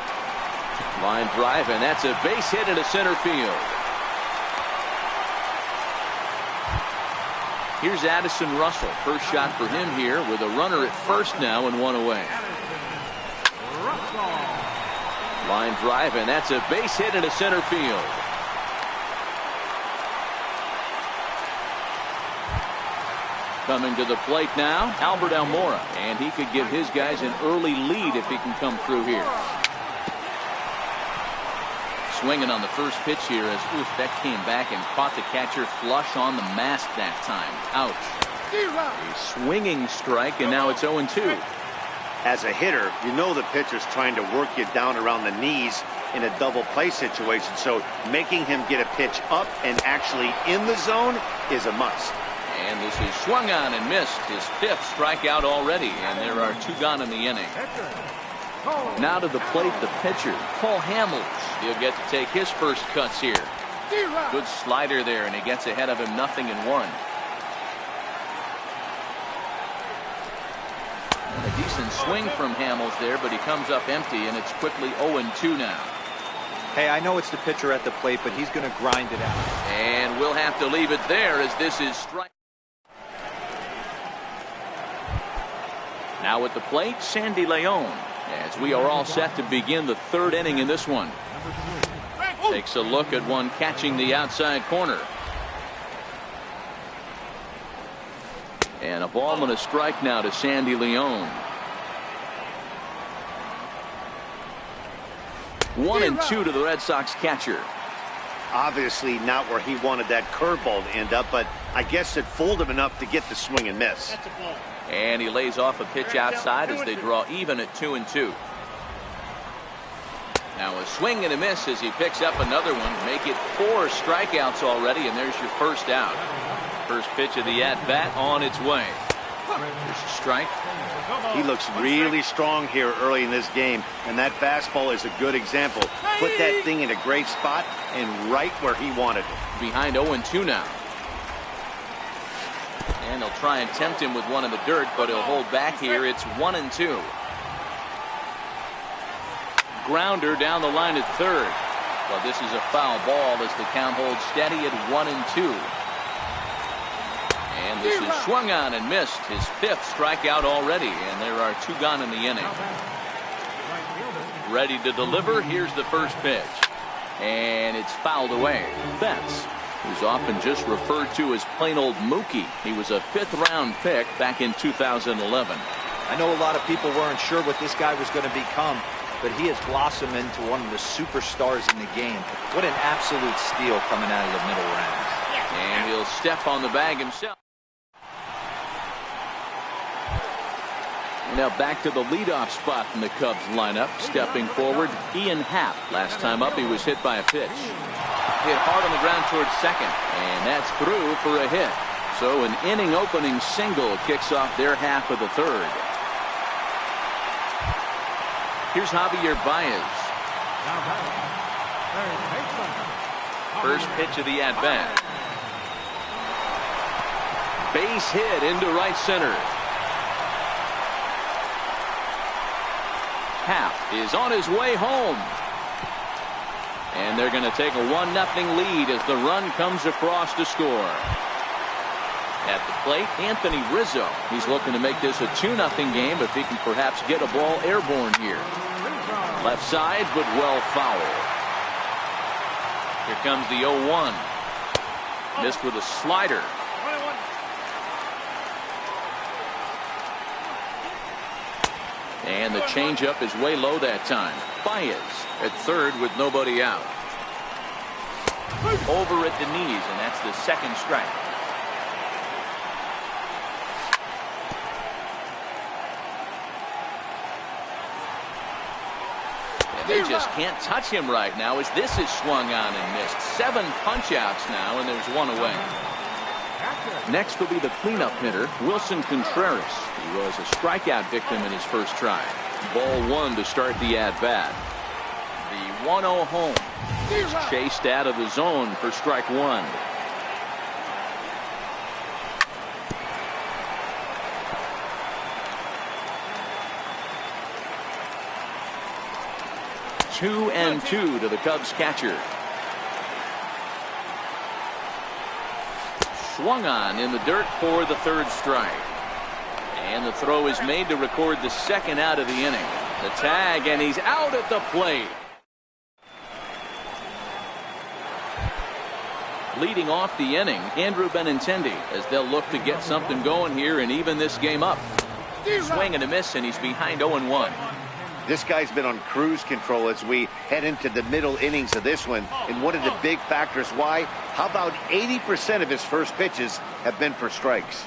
Line drive, and that's a base hit into center field. Here's Addison Russell. First shot for him here with a runner at first now and 1 away. Line drive, and that's a base hit into center field. Coming to the plate now, Albert Almora, and he could give his guys an early lead if he can come through here. Swinging on the first pitch here as that came back and caught the catcher flush on the mask that time. Ouch. A swinging strike, and now it's 0-2. As a hitter, you know the pitcher's trying to work you down around the knees in a double play situation, so making him get a pitch up and actually in the zone is a must. And this is swung on and missed. His 5th strikeout already, and there are 2 gone in the inning. Now to the plate, the pitcher, Paul Hamels. He'll get to take his first cuts here. Good slider there, and he gets ahead of him 0-1. A decent swing from Hamels there, but he comes up empty, and it's quickly 0-2 now. Hey, I know it's the pitcher at the plate, but he's going to grind it out. And we'll have to leave it there as this is strike. Now at the plate, Sandy Leon, as we are all set to begin the 3rd inning in this one. Takes a look at one catching the outside corner. And a ball and a strike now to Sandy Leon. 1-2 to the Red Sox catcher. Obviously not where he wanted that curveball to end up, but I guess it fooled him enough to get the swing and miss. And he lays off a pitch outside as they draw even at 2-2. Now a swing and a miss as he picks up another one. Make it 4 strikeouts already, and there's your first out. First pitch of the at-bat on its way. There's a strike. He looks really strong here early in this game, and that fastball is a good example. Put that thing in a great spot and right where he wanted it. Behind 0-2 now. And they'll try and tempt him with one in the dirt, but he'll hold back here. It's 1-2. Grounder down the line at third. Well, this is a foul ball as the count holds steady at 1-2. And this is swung on and missed. His 5th strikeout already, and there are 2 gone in the inning. Ready to deliver. Here's the first pitch. And it's fouled away. Betts, who's often just referred to as plain old Mookie. He was a 5th-round pick back in 2011. I know a lot of people weren't sure what this guy was going to become, but he has blossomed into one of the superstars in the game. What an absolute steal coming out of the middle rounds. And he'll step on the bag himself. Now back to the leadoff spot in the Cubs lineup. Stepping forward, Ian Happ. Last time up, he was hit by a pitch. Hit hard on the ground towards second, and that's through for a hit. So an inning-opening single kicks off their half of the third. Here's Javier Baez. First pitch of the at-bat. Base hit into right center. Happ is on his way home. And they're going to take a 1-0 lead as the run comes across to score. At the plate, Anthony Rizzo. He's looking to make this a 2-0 game if he can perhaps get a ball airborne here. Left side, but well fouled. Here comes the 0-1. Missed with a slider. And the changeup is way low that time. Baez at third with nobody out. Over at the knees, and that's the second strike. And they just can't touch him right now as this is swung on and missed. 7 punch-outs now, and there's 1 away. Next will be the cleanup hitter, Wilson Contreras. He was a strikeout victim in his first try. Ball 1 to start the at-bat. The 1-0 home. He's chased out of the zone for strike 1. Two and 2 to the Cubs catcher. Swung on in the dirt for the 3rd strike. And the throw is made to record the 2nd out of the inning. The tag, and he's out at the plate. Leading off the inning, Andrew Benintendi, as they'll look to get something going here and even this game up. Swing and a miss, and he's behind 0-1. This guy's been on cruise control as we head into the middle innings of this one. And one of the big factors why, how about 80% of his first pitches have been for strikes?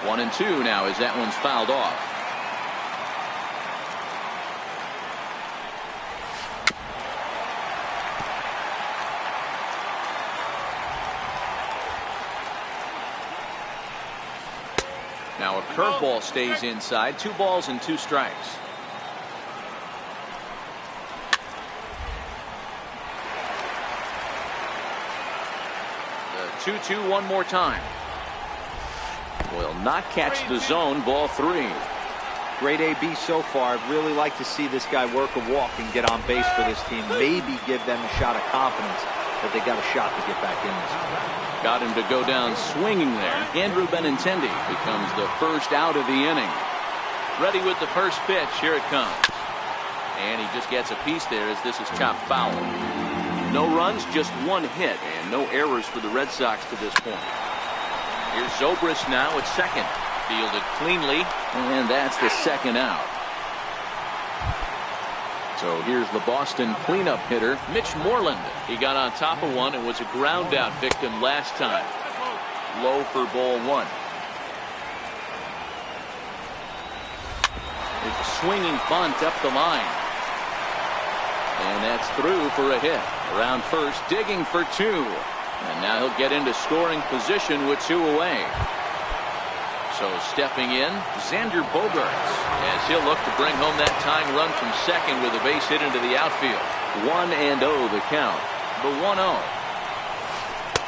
1-2 now as that one's fouled off. Now a curveball stays inside. 2 balls and 2 strikes. The 2-2 one more time. Will not catch the zone. Ball 3. Great AB so far. I'd really like to see this guy work a walk and get on base for this team. Maybe give them a shot of confidence that they got a shot to get back in this game. Got him to go down swinging there. Andrew Benintendi becomes the first out of the inning. Ready with the first pitch. Here it comes. And he just gets a piece there as this is chopped foul. No runs, just 1 hit, and no errors for the Red Sox to this point. Here's Zobrist now at second. Fielded cleanly, and that's the 2nd out. So here's the Boston cleanup hitter, Mitch Moreland. He got on top of one and was a ground out victim last time. Low for ball 1. It's a swinging bunt up the line. And that's through for a hit. Around first, digging for two. And now he'll get into scoring position with two away. So stepping in, Xander Bogaerts, as he'll look to bring home that tying run from second with a base hit into the outfield. 1-0 the count. The 1-0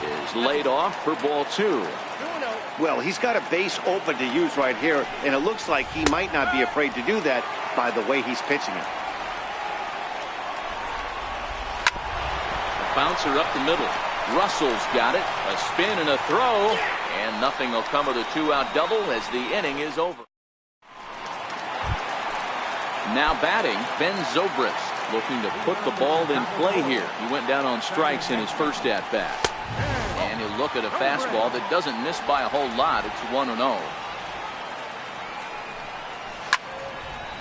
is laid off for ball two. Well, he's got a base open to use right here, and it looks like he might not be afraid to do that by the way he's pitching it. A bouncer up the middle. Russell's got it. A spin and a throw. And nothing will come of the two-out double as the inning is over. Now batting, Ben Zobrist, looking to put the ball in play here. He went down on strikes in his first at-bat. And he'll look at a fastball that doesn't miss by a whole lot. It's 1-0.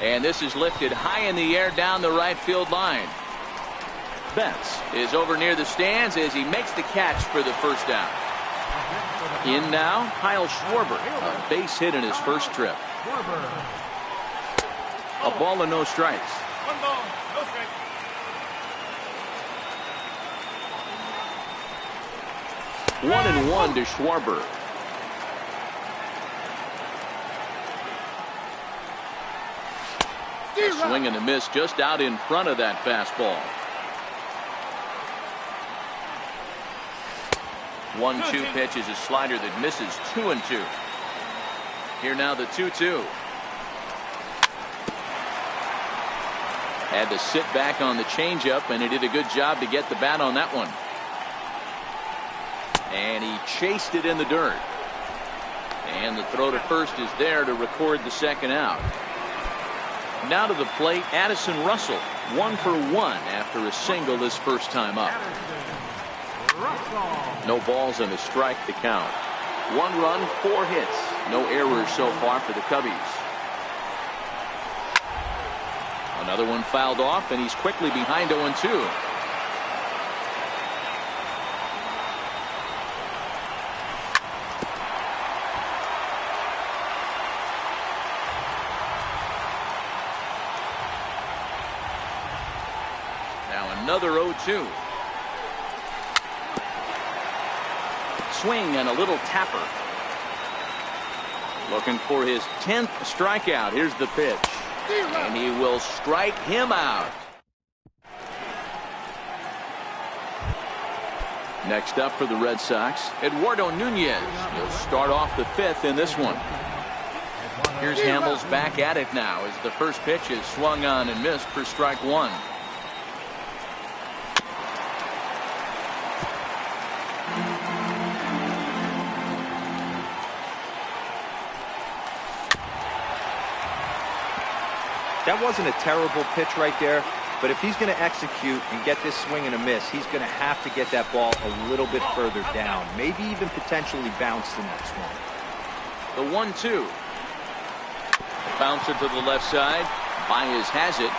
And this is lifted high in the air down the right field line. Betts is over near the stands as he makes the catch for the first down. In now, Kyle Schwarber, a base hit in his first trip. A ball and no strikes. 1 ball, no strikes. One and one to Schwarber. A swing and a miss just out in front of that fastball. 1-2 pitch is a slider that misses 2-2. Here now the 2-2. Had to sit back on the changeup, and he did a good job to get the bat on that one. And he chased it in the dirt. And the throw to first is there to record the second out. Now to the plate, Addison Russell, 1 for 1 after a single his first time up. No balls and a strike to count. 1 run, 4 hits. No errors so far for the Cubbies. Another one fouled off, and he's quickly behind 0-2. Now another 0-2. Swing and a little tapper. Looking for his 10th strikeout. Here's the pitch. And he will strike him out. Next up for the Red Sox, Eduardo Nunez. He'll start off the 5th in this one. Here's Hamels back at it now as the first pitch is swung on and missed for strike 1. That wasn't a terrible pitch right there, but if he's going to execute and get this swing and a miss, he's going to have to get that ball a little bit further down, maybe even potentially bounce the next one. The 1-2. Bouncer to the left side. Baez has it.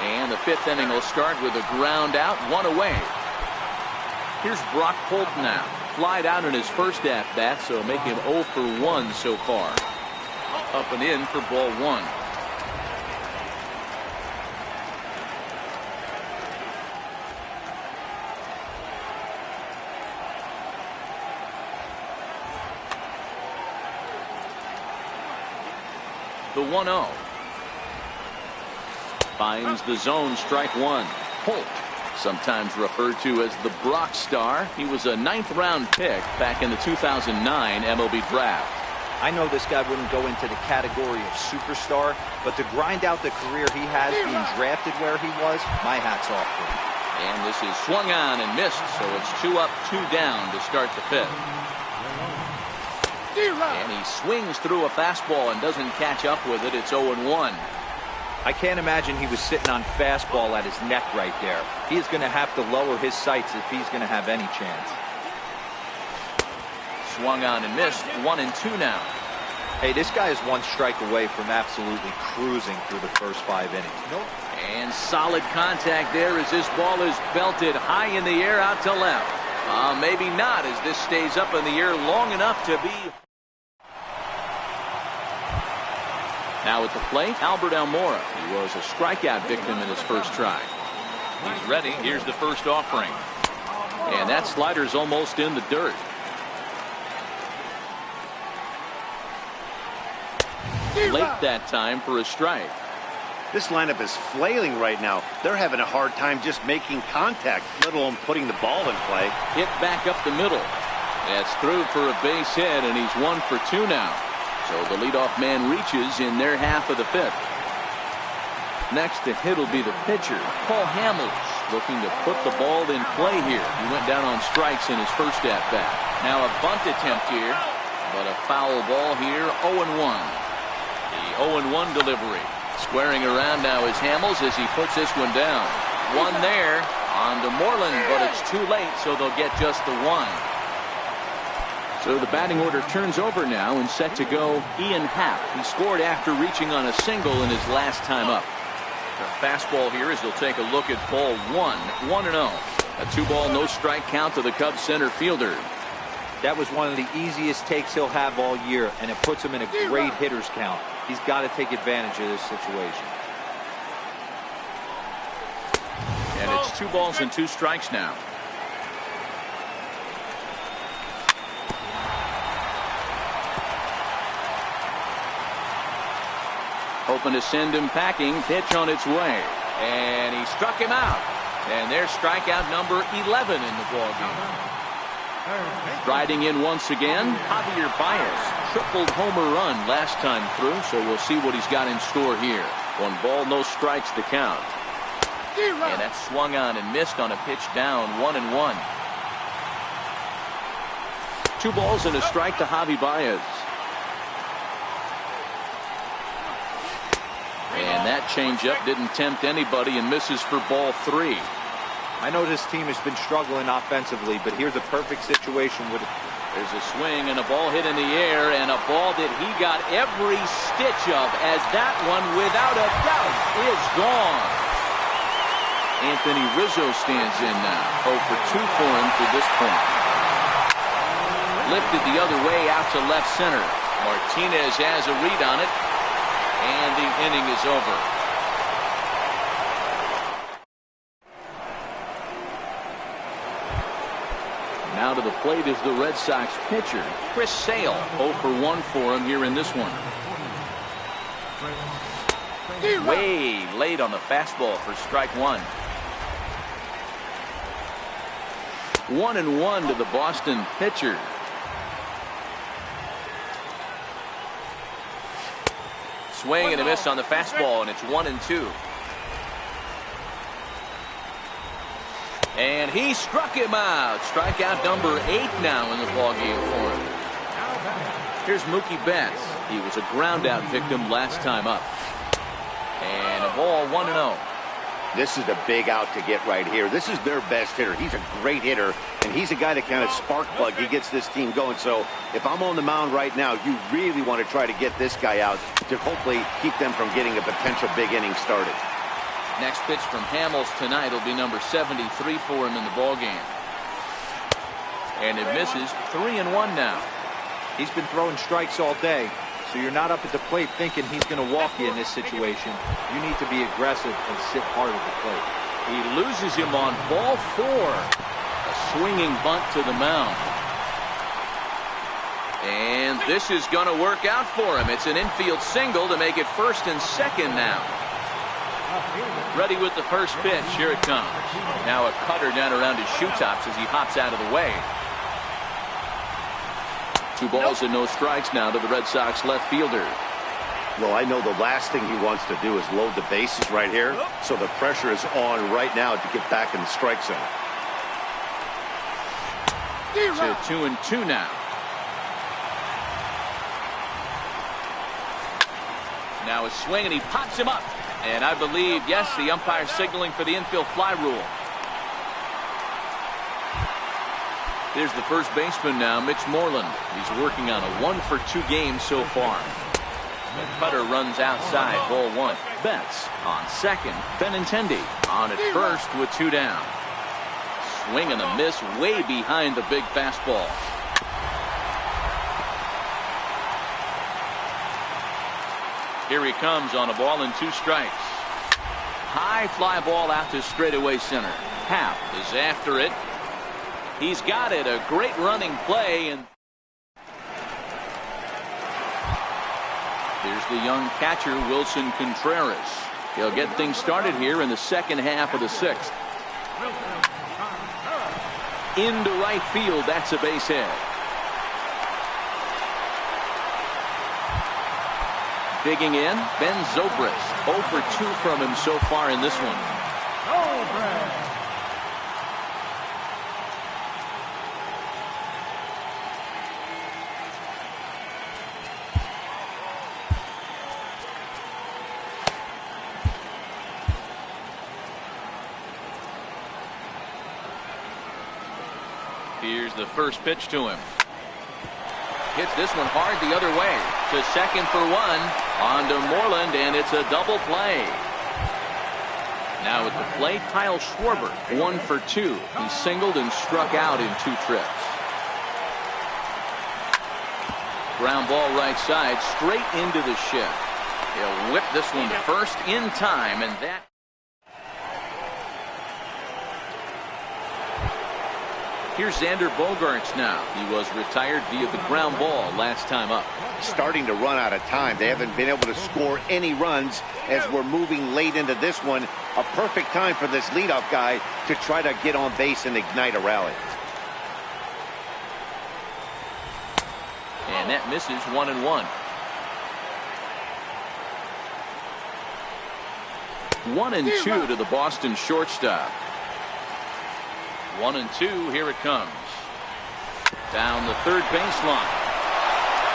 And the 5th inning will start with a ground out, 1 away. Here's Brock Holt now. Flied out in his first at-bat, so make him 0 for 1 so far. Up and in for ball 1. The 1-0. Finds the zone, strike 1. Holt, sometimes referred to as the Brock Star. He was a 9th round pick back in the 2009 MLB draft. I know this guy wouldn't go into the category of superstar, but to grind out the career he has being drafted where he was, my hat's off to him. And this is swung on and missed, so it's 2 up, 2 down to start the 5th. And he swings through a fastball and doesn't catch up with it. It's 0-1. I can't imagine he was sitting on fastball at his neck right there. He is going to have to lower his sights if he's going to have any chance. Swung on and missed. 1-2 now. Hey, this guy is 1 strike away from absolutely cruising through the first 5 innings. And solid contact there as this ball is belted high in the air out to left. Maybe not, as this stays up in the air long enough to be. Now at the plate, Albert Almora. He was a strikeout victim in his first try. He's ready. Here's the first offering. And that slider's almost in the dirt. Late that time for a strike. This lineup is flailing right now. They're having a hard time just making contact, let alone putting the ball in play. Hit back up the middle. That's through for a base hit, and he's 1 for 2 now. So the leadoff man reaches in their half of the fifth. Next to hit will be the pitcher, Paul Hamels, looking to put the ball in play here. He went down on strikes in his first at-bat. Now a bunt attempt here, but a foul ball here, 0-1. The 0-1 delivery. Squaring around now is Hamels as he puts this one down. One there on to Moreland, but it's too late, so they'll get just the one. So the batting order turns over now and set to go Ian Happ. He scored after reaching on a single in his last time up. The fastball here as they'll take a look at ball 1-0. A 2-ball, no strike count to the Cubs center fielder. That was one of the easiest takes he'll have all year, and it puts him in a great hitter's count. He's got to take advantage of this situation. And it's 2 balls and 2 strikes now. Hoping to send him packing. Pitch on its way. And he struck him out. And there's strikeout number 11 in the ballgame. Riding in once again, Javier Baez. Tripled homer run last time through, so we'll see what he's got in store here. 1 ball, no strikes to count. And that swung on and missed on a pitch down, 1-1. 2 balls and a strike to Javi Baez. And that changeup didn't tempt anybody and misses for ball 3. I know this team has been struggling offensively, but here's a perfect situation with it. There's a swing and a ball hit in the air, and a ball that he got every stitch of, as that one, without a doubt, is gone. Anthony Rizzo stands in now. 0 for 2 for him to this point. Lifted the other way out to left center. Martinez has a read on it, and the inning is over. Now to the plate is the Red Sox pitcher, Chris Sale. 0 for 1 for him here in this one. Way late on the fastball for strike 1. 1-1 to the Boston pitcher. Swing and a miss on the fastball, and it's 1-2. And he struck him out. Strikeout number 8 now in the ballgame for him. Here's Mookie Betts. He was a ground-out victim last time up. And a ball, 1-0. This is a big out to get right here. This is their best hitter. He's a great hitter, and he's a guy that kind of spark plug. He gets this team going. So if I'm on the mound right now, you really want to try to get this guy out to hopefully keep them from getting a potential big inning started. Next pitch from Hamels tonight will be number 73 for him in the ballgame. And it misses. 3-1 now. He's been throwing strikes all day, so you're not up at the plate thinking he's going to walk you in this situation. You need to be aggressive and sit hard at the plate. He loses him on ball 4. A swinging bunt to the mound. And this is going to work out for him. It's an infield single to make it 1st and 2nd now. Ready with the first pitch. Here it comes. Now a cutter down around his shoe tops as he hops out of the way. 2 balls and no strikes now to the Red Sox left fielder. Well, I know the last thing he wants to do is load the bases right here. So the pressure is on right now to get back in the strike zone. To 2-2 now. Now a swing and he pops him up. And I believe, yes, the umpire signaling for the infield fly rule. Here's the first baseman now, Mitch Moreland. He's working on a 1 for 2 game so far. The cutter runs outside, ball 1. Betts on second. Benintendi on at first with 2 down. Swing and a miss way behind the big fastball. Here he comes on a ball and 2 strikes. High fly ball out to straightaway center. Happ is after it. He's got it. A great running play. And here's the young catcher, Wilson Contreras. He'll get things started here in the second half of the 6th. Into right field. That's a base hit. Digging in, Ben Zobrist. 0 for 2 from him so far in this one. Here's the first pitch to him. Hits this one hard the other way. To second for 1. On to Moreland, and it's a double play. Now at the plate, Kyle Schwarber. 1 for 2. He singled and struck out in 2 trips. Ground ball right side, straight into the shift. He'll whip this one first in time, and that. Here's Xander Bogaerts now. He was retired via the ground ball last time up. Starting to run out of time. They haven't been able to score any runs as we're moving late into this one. A perfect time for this leadoff guy to try to get on base and ignite a rally. And that misses. 1-1. 1-2 to the Boston shortstop. 1-2. Here it comes. Down the third baseline.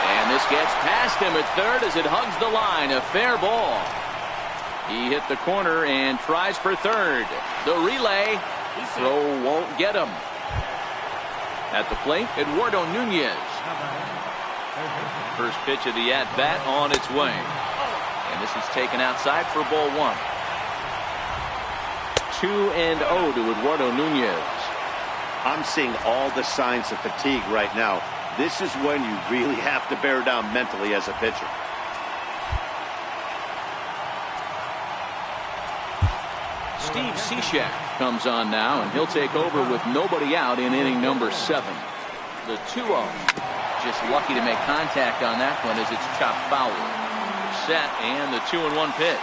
And this gets past him at third as it hugs the line. A fair ball. He hit the corner and tries for third. The relay. Throw won't get him. At the plate, Eduardo Nunez. First pitch of the at-bat on its way. And this is taken outside for ball 1. 2-0 to Eduardo Nunez. I'm seeing all the signs of fatigue right now. This is when you really have to bear down mentally as a pitcher. Steve Cishek comes on now, and he'll take over with nobody out in inning number 7. The 2-0. Just lucky to make contact on that one as it's chopped foul. Set, and the 2-1 pitch.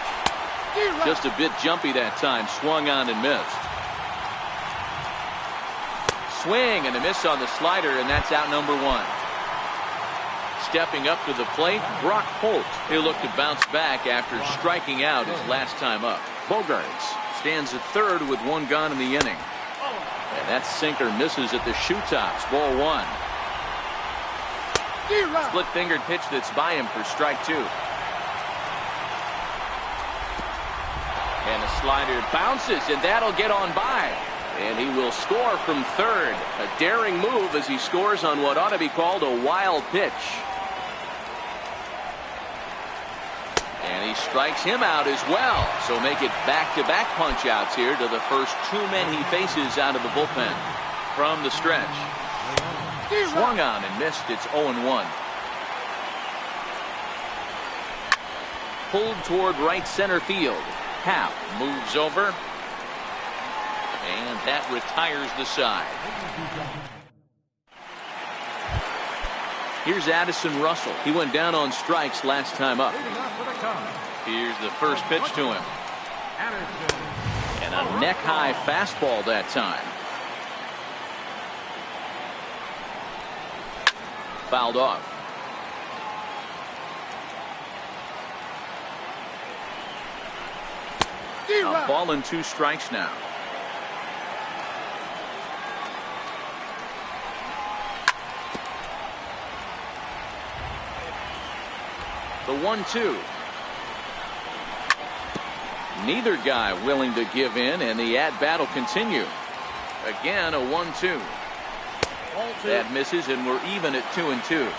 Just a bit jumpy that time. Swung on and missed. Swing and a miss on the slider, and that's out number 1. Stepping up to the plate, Brock Holt. He'll look to bounce back after striking out his last time up. Bogaerts stands at third with 1 gone in the inning. And that sinker misses at the shoe tops. Ball 1. Split-fingered pitch that's by him for strike 2. And a slider bounces, and that'll get on by. And he will score from third. A daring move as he scores on what ought to be called a wild pitch. And he strikes him out as well. So make it back-to-back punch-outs here to the first 2 men he faces out of the bullpen. From the stretch. Swung on and missed. It's 0-1. Pulled toward right center field. Happ moves over. And that retires the side. Here's Addison Russell. He went down on strikes last time up. Here's the first pitch to him. And a neck-high fastball that time. Fouled off. A ball and 2 strikes now. The 1-2. Neither guy willing to give in, and the at-bat will continue. Again, a 1-2. That misses, and we're even at 2-2.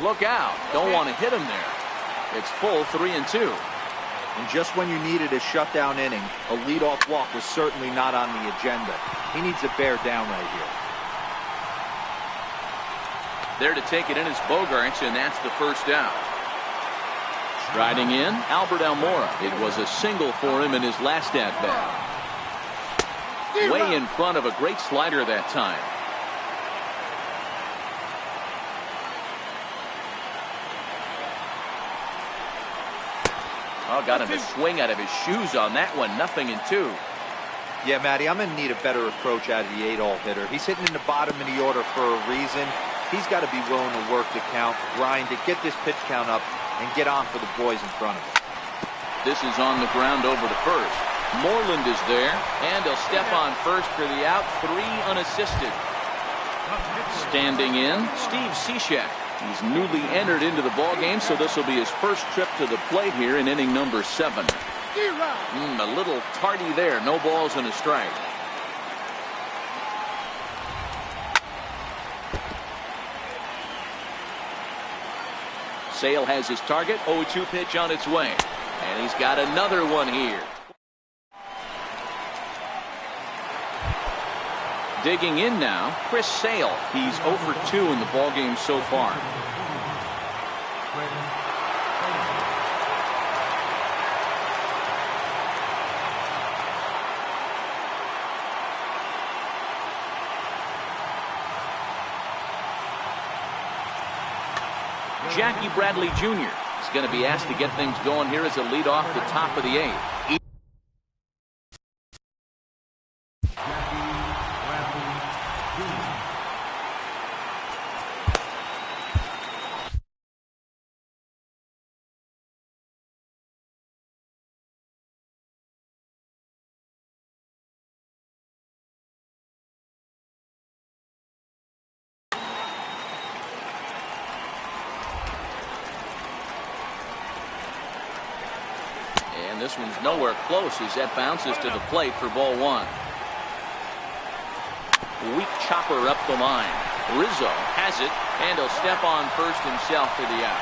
Look out. Don't want to hit him there. It's full 3-2. And just when you needed a shutdown inning, a leadoff walk was certainly not on the agenda. He needs to bear down right here. There to take it in is Bogarts, and that's the first out. Striding in, Albert Almora. It was a single for him in his last at-bat. Way in front of a great slider that time. Oh, got him to swing out of his shoes on that one. 0-2. Yeah, Matty, I'm going to need a better approach out of the 8-hole hitter. He's hitting in the bottom of the order for a reason. He's got to be willing to work the count, grind it, get this pitch count up, and get on for the boys in front of him. This is on the ground over to first. Moreland is there, and he'll step on first for the out. 3 unassisted. Standing in, Steve Cishek. He's newly entered into the ballgame, so this will be his first trip to the plate here in inning number 7. A little tardy there. No balls and a strike. Sale has his target. 0-2 pitch on its way. And he's got another one here. Digging in now, Chris Sale. He's 0 for 2 in the ballgame so far. Jackie Bradley Jr. is going to be asked to get things going here as a lead off the top of the 8th. And this one's nowhere close as that bounces to the plate for ball 1. Weak chopper up the line. Rizzo has it, and he'll step on first himself for the out.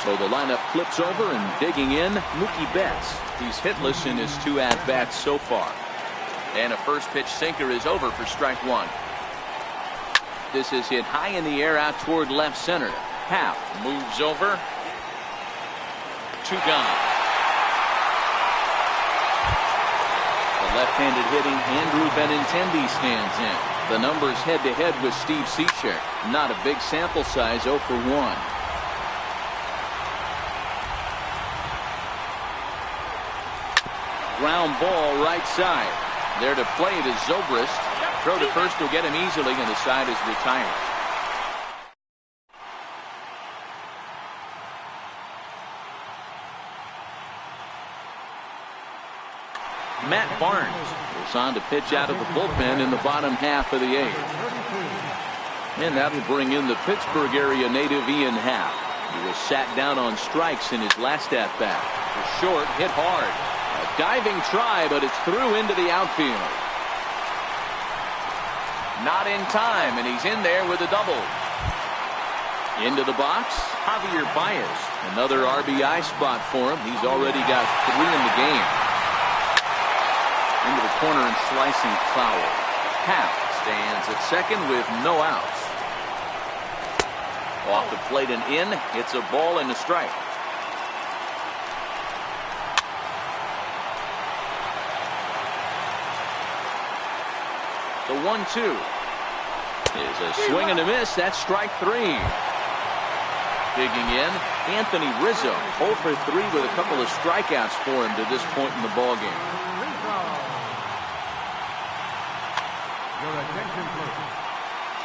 So the lineup flips over, and digging in, Mookie Betts. He's hitless in his 2 at-bats so far. And a first pitch sinker is over for strike 1. This is hit high in the air out toward left center. Happ moves over. 2 gone. The left-handed hitting Andrew Benintendi stands in. The numbers head-to-head with Steve Cishek. Not a big sample size, 0 for 1. Ground ball right side. There to play it is Zobrist. Throw to first will get him easily, and the side is retired. Matt Barnes is on to pitch out of the bullpen in the bottom half of the 8th. And that'll bring in the Pittsburgh area native Ian Happ. He was sat down on strikes in his last at-bat. Short, hit hard. A diving try, but it's through into the outfield. Not in time, and he's in there with a double. Into the box, Javier Baez. Another RBI spot for him. He's already got 3 in the game. Into the corner and slicing foul. Happ stands at second with no outs. Off the plate and in. It's a ball and a strike. The 1-2 is a swing and a miss. That's strike 3. Digging in, Anthony Rizzo, 0 for 3 with a couple of strikeouts for him to this point in the ballgame.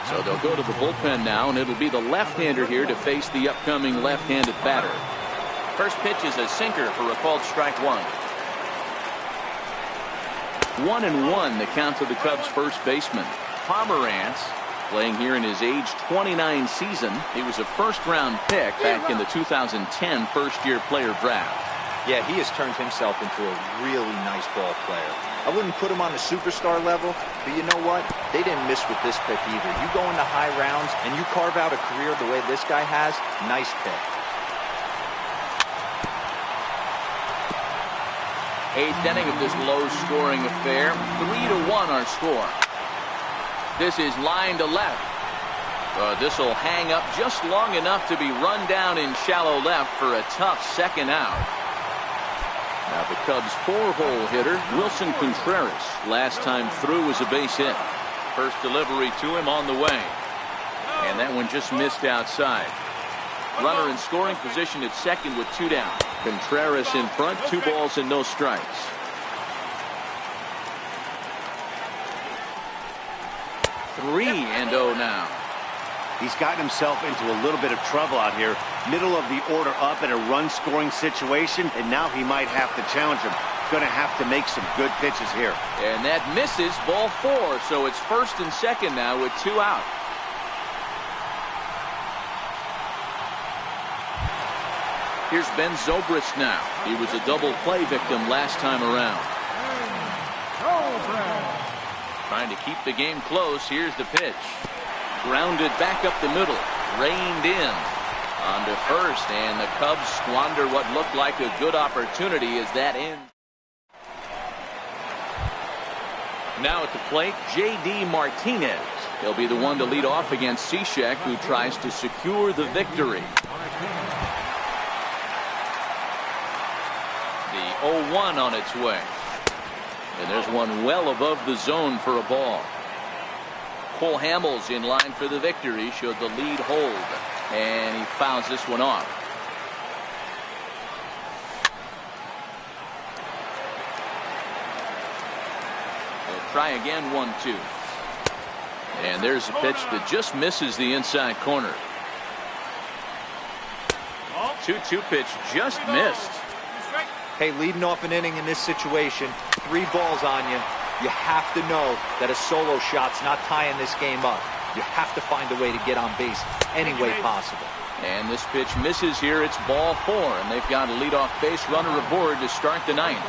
So they'll go to the bullpen now, and it'll be the left-hander here to face the upcoming left-handed batter. First pitch is a sinker for a called strike 1. 1-1 the count to the Cubs' first baseman. Pomerantz playing here in his age 29 season. He was a first-round pick back in the 2010 first-year player draft. Yeah, he has turned himself into a really nice ball player. I wouldn't put him on the superstar level, but you know what? They didn't miss with this pick either. You go into high rounds and you carve out a career the way this guy has, nice pick. 8th inning of this low-scoring affair. 3-1 our score. This is line to left. This will hang up just long enough to be run down in shallow left for a tough second out. Now the Cubs' 4-hole hitter, Wilson Contreras, last time through was a base hit. First delivery to him on the way. And that one just missed outside. Runner in scoring position at second with 2 down. Contreras in front, 2 balls and no strikes. 3-0 now. He's gotten himself into a little bit of trouble out here. Middle of the order up in a run-scoring situation, and now he might have to challenge him. Going to have to make some good pitches here. And that misses, ball 4, so it's first and second now with 2 out. Here's Ben Zobrist now. He was a double play victim last time around. Trying to keep the game close. Here's the pitch. Grounded back up the middle. Reined in. On to first, and the Cubs squander what looked like a good opportunity as that ends. Now at the plate, J.D. Martinez. He'll be the one to lead off against Cishek, who tries to secure the victory. The 0-1 on its way. And there's one well above the zone for a ball. Cole Hamels in line for the victory, showed the lead hold, and he fouls this one off. They'll try again, 1-2. And there's a pitch that just misses the inside corner. 2-2 pitch just missed. Hey, leading off an inning in this situation, 3 balls on you. You have to know that a solo shot's not tying this game up. You have to find a way to get on base any way possible. And this pitch misses here. It's ball 4, and they've got a leadoff base runner aboard to start the 9th.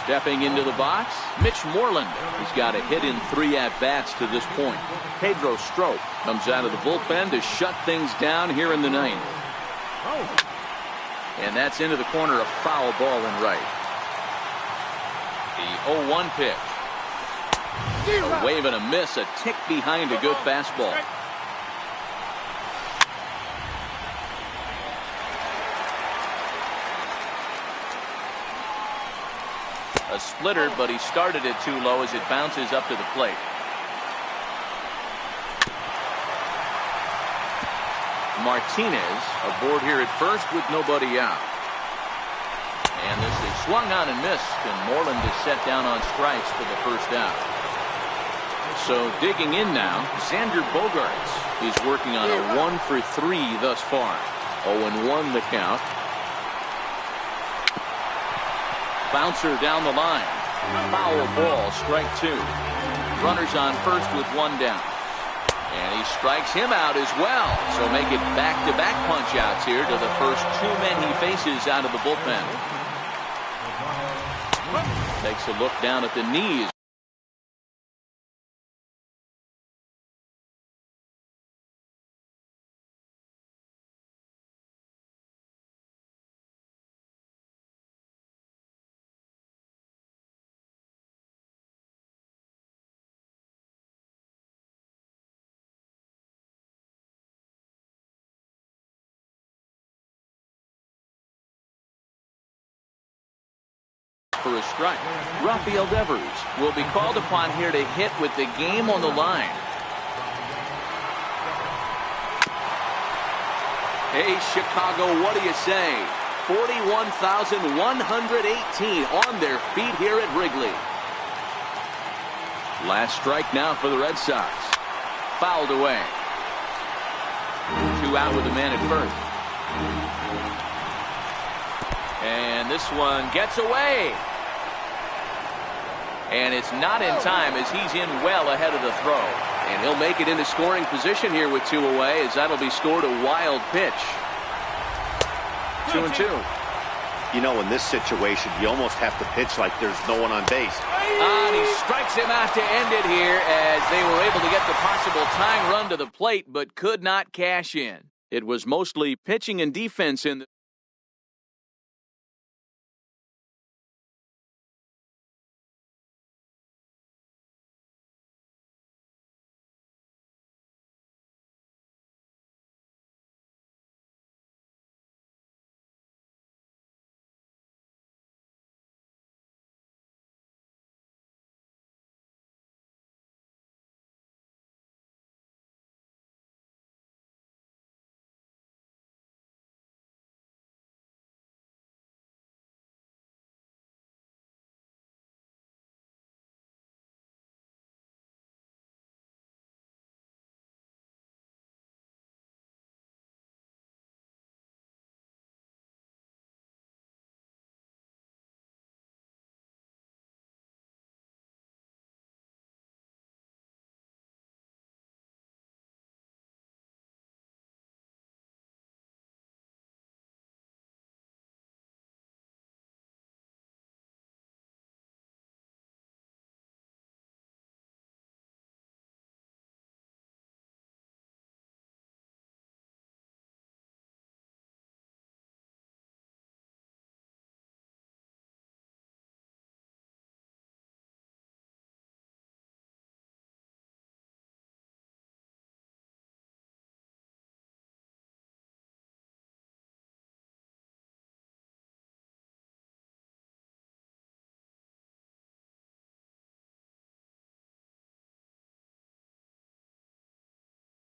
Stepping into the box, Mitch Moreland. He's got a hit in 3 at-bats to this point. Pedro Strop comes out of the bullpen to shut things down here in the 9th. And that's into the corner, a foul ball in right. The 0-1 pitch. A wave and a miss, a tick behind a good fastball. A splitter, but he started it too low as it bounces up to the plate. Martinez aboard here at first with nobody out. And this is swung on and missed, and Moreland is set down on strikes for the first out. So digging in now, Xander Bogaerts. He's working on a 1-for-3 thus far. 0-1 the count. Bouncer down the line. Foul ball, strike 2. Runners on first with 1 down. And he strikes him out as well. So make it back-to-back punch-outs here to the first 2 men he faces out of the bullpen. Takes a look down at the knees. For a strike. Rafael Devers will be called upon here to hit with the game on the line. Hey, Chicago, what do you say? 41,118 on their feet here at Wrigley. Last strike now for the Red Sox. Fouled away. 2 out with a man at first. And this one gets away. And it's not in time as he's in well ahead of the throw. And he'll make it into scoring position here with 2 away as that'll be scored a wild pitch. 2-2. You know, in this situation, you almost have to pitch like there's no one on base. And he strikes him out to end it here as they were able to get the possible tying run to the plate but could not cash in. It was mostly pitching and defense in the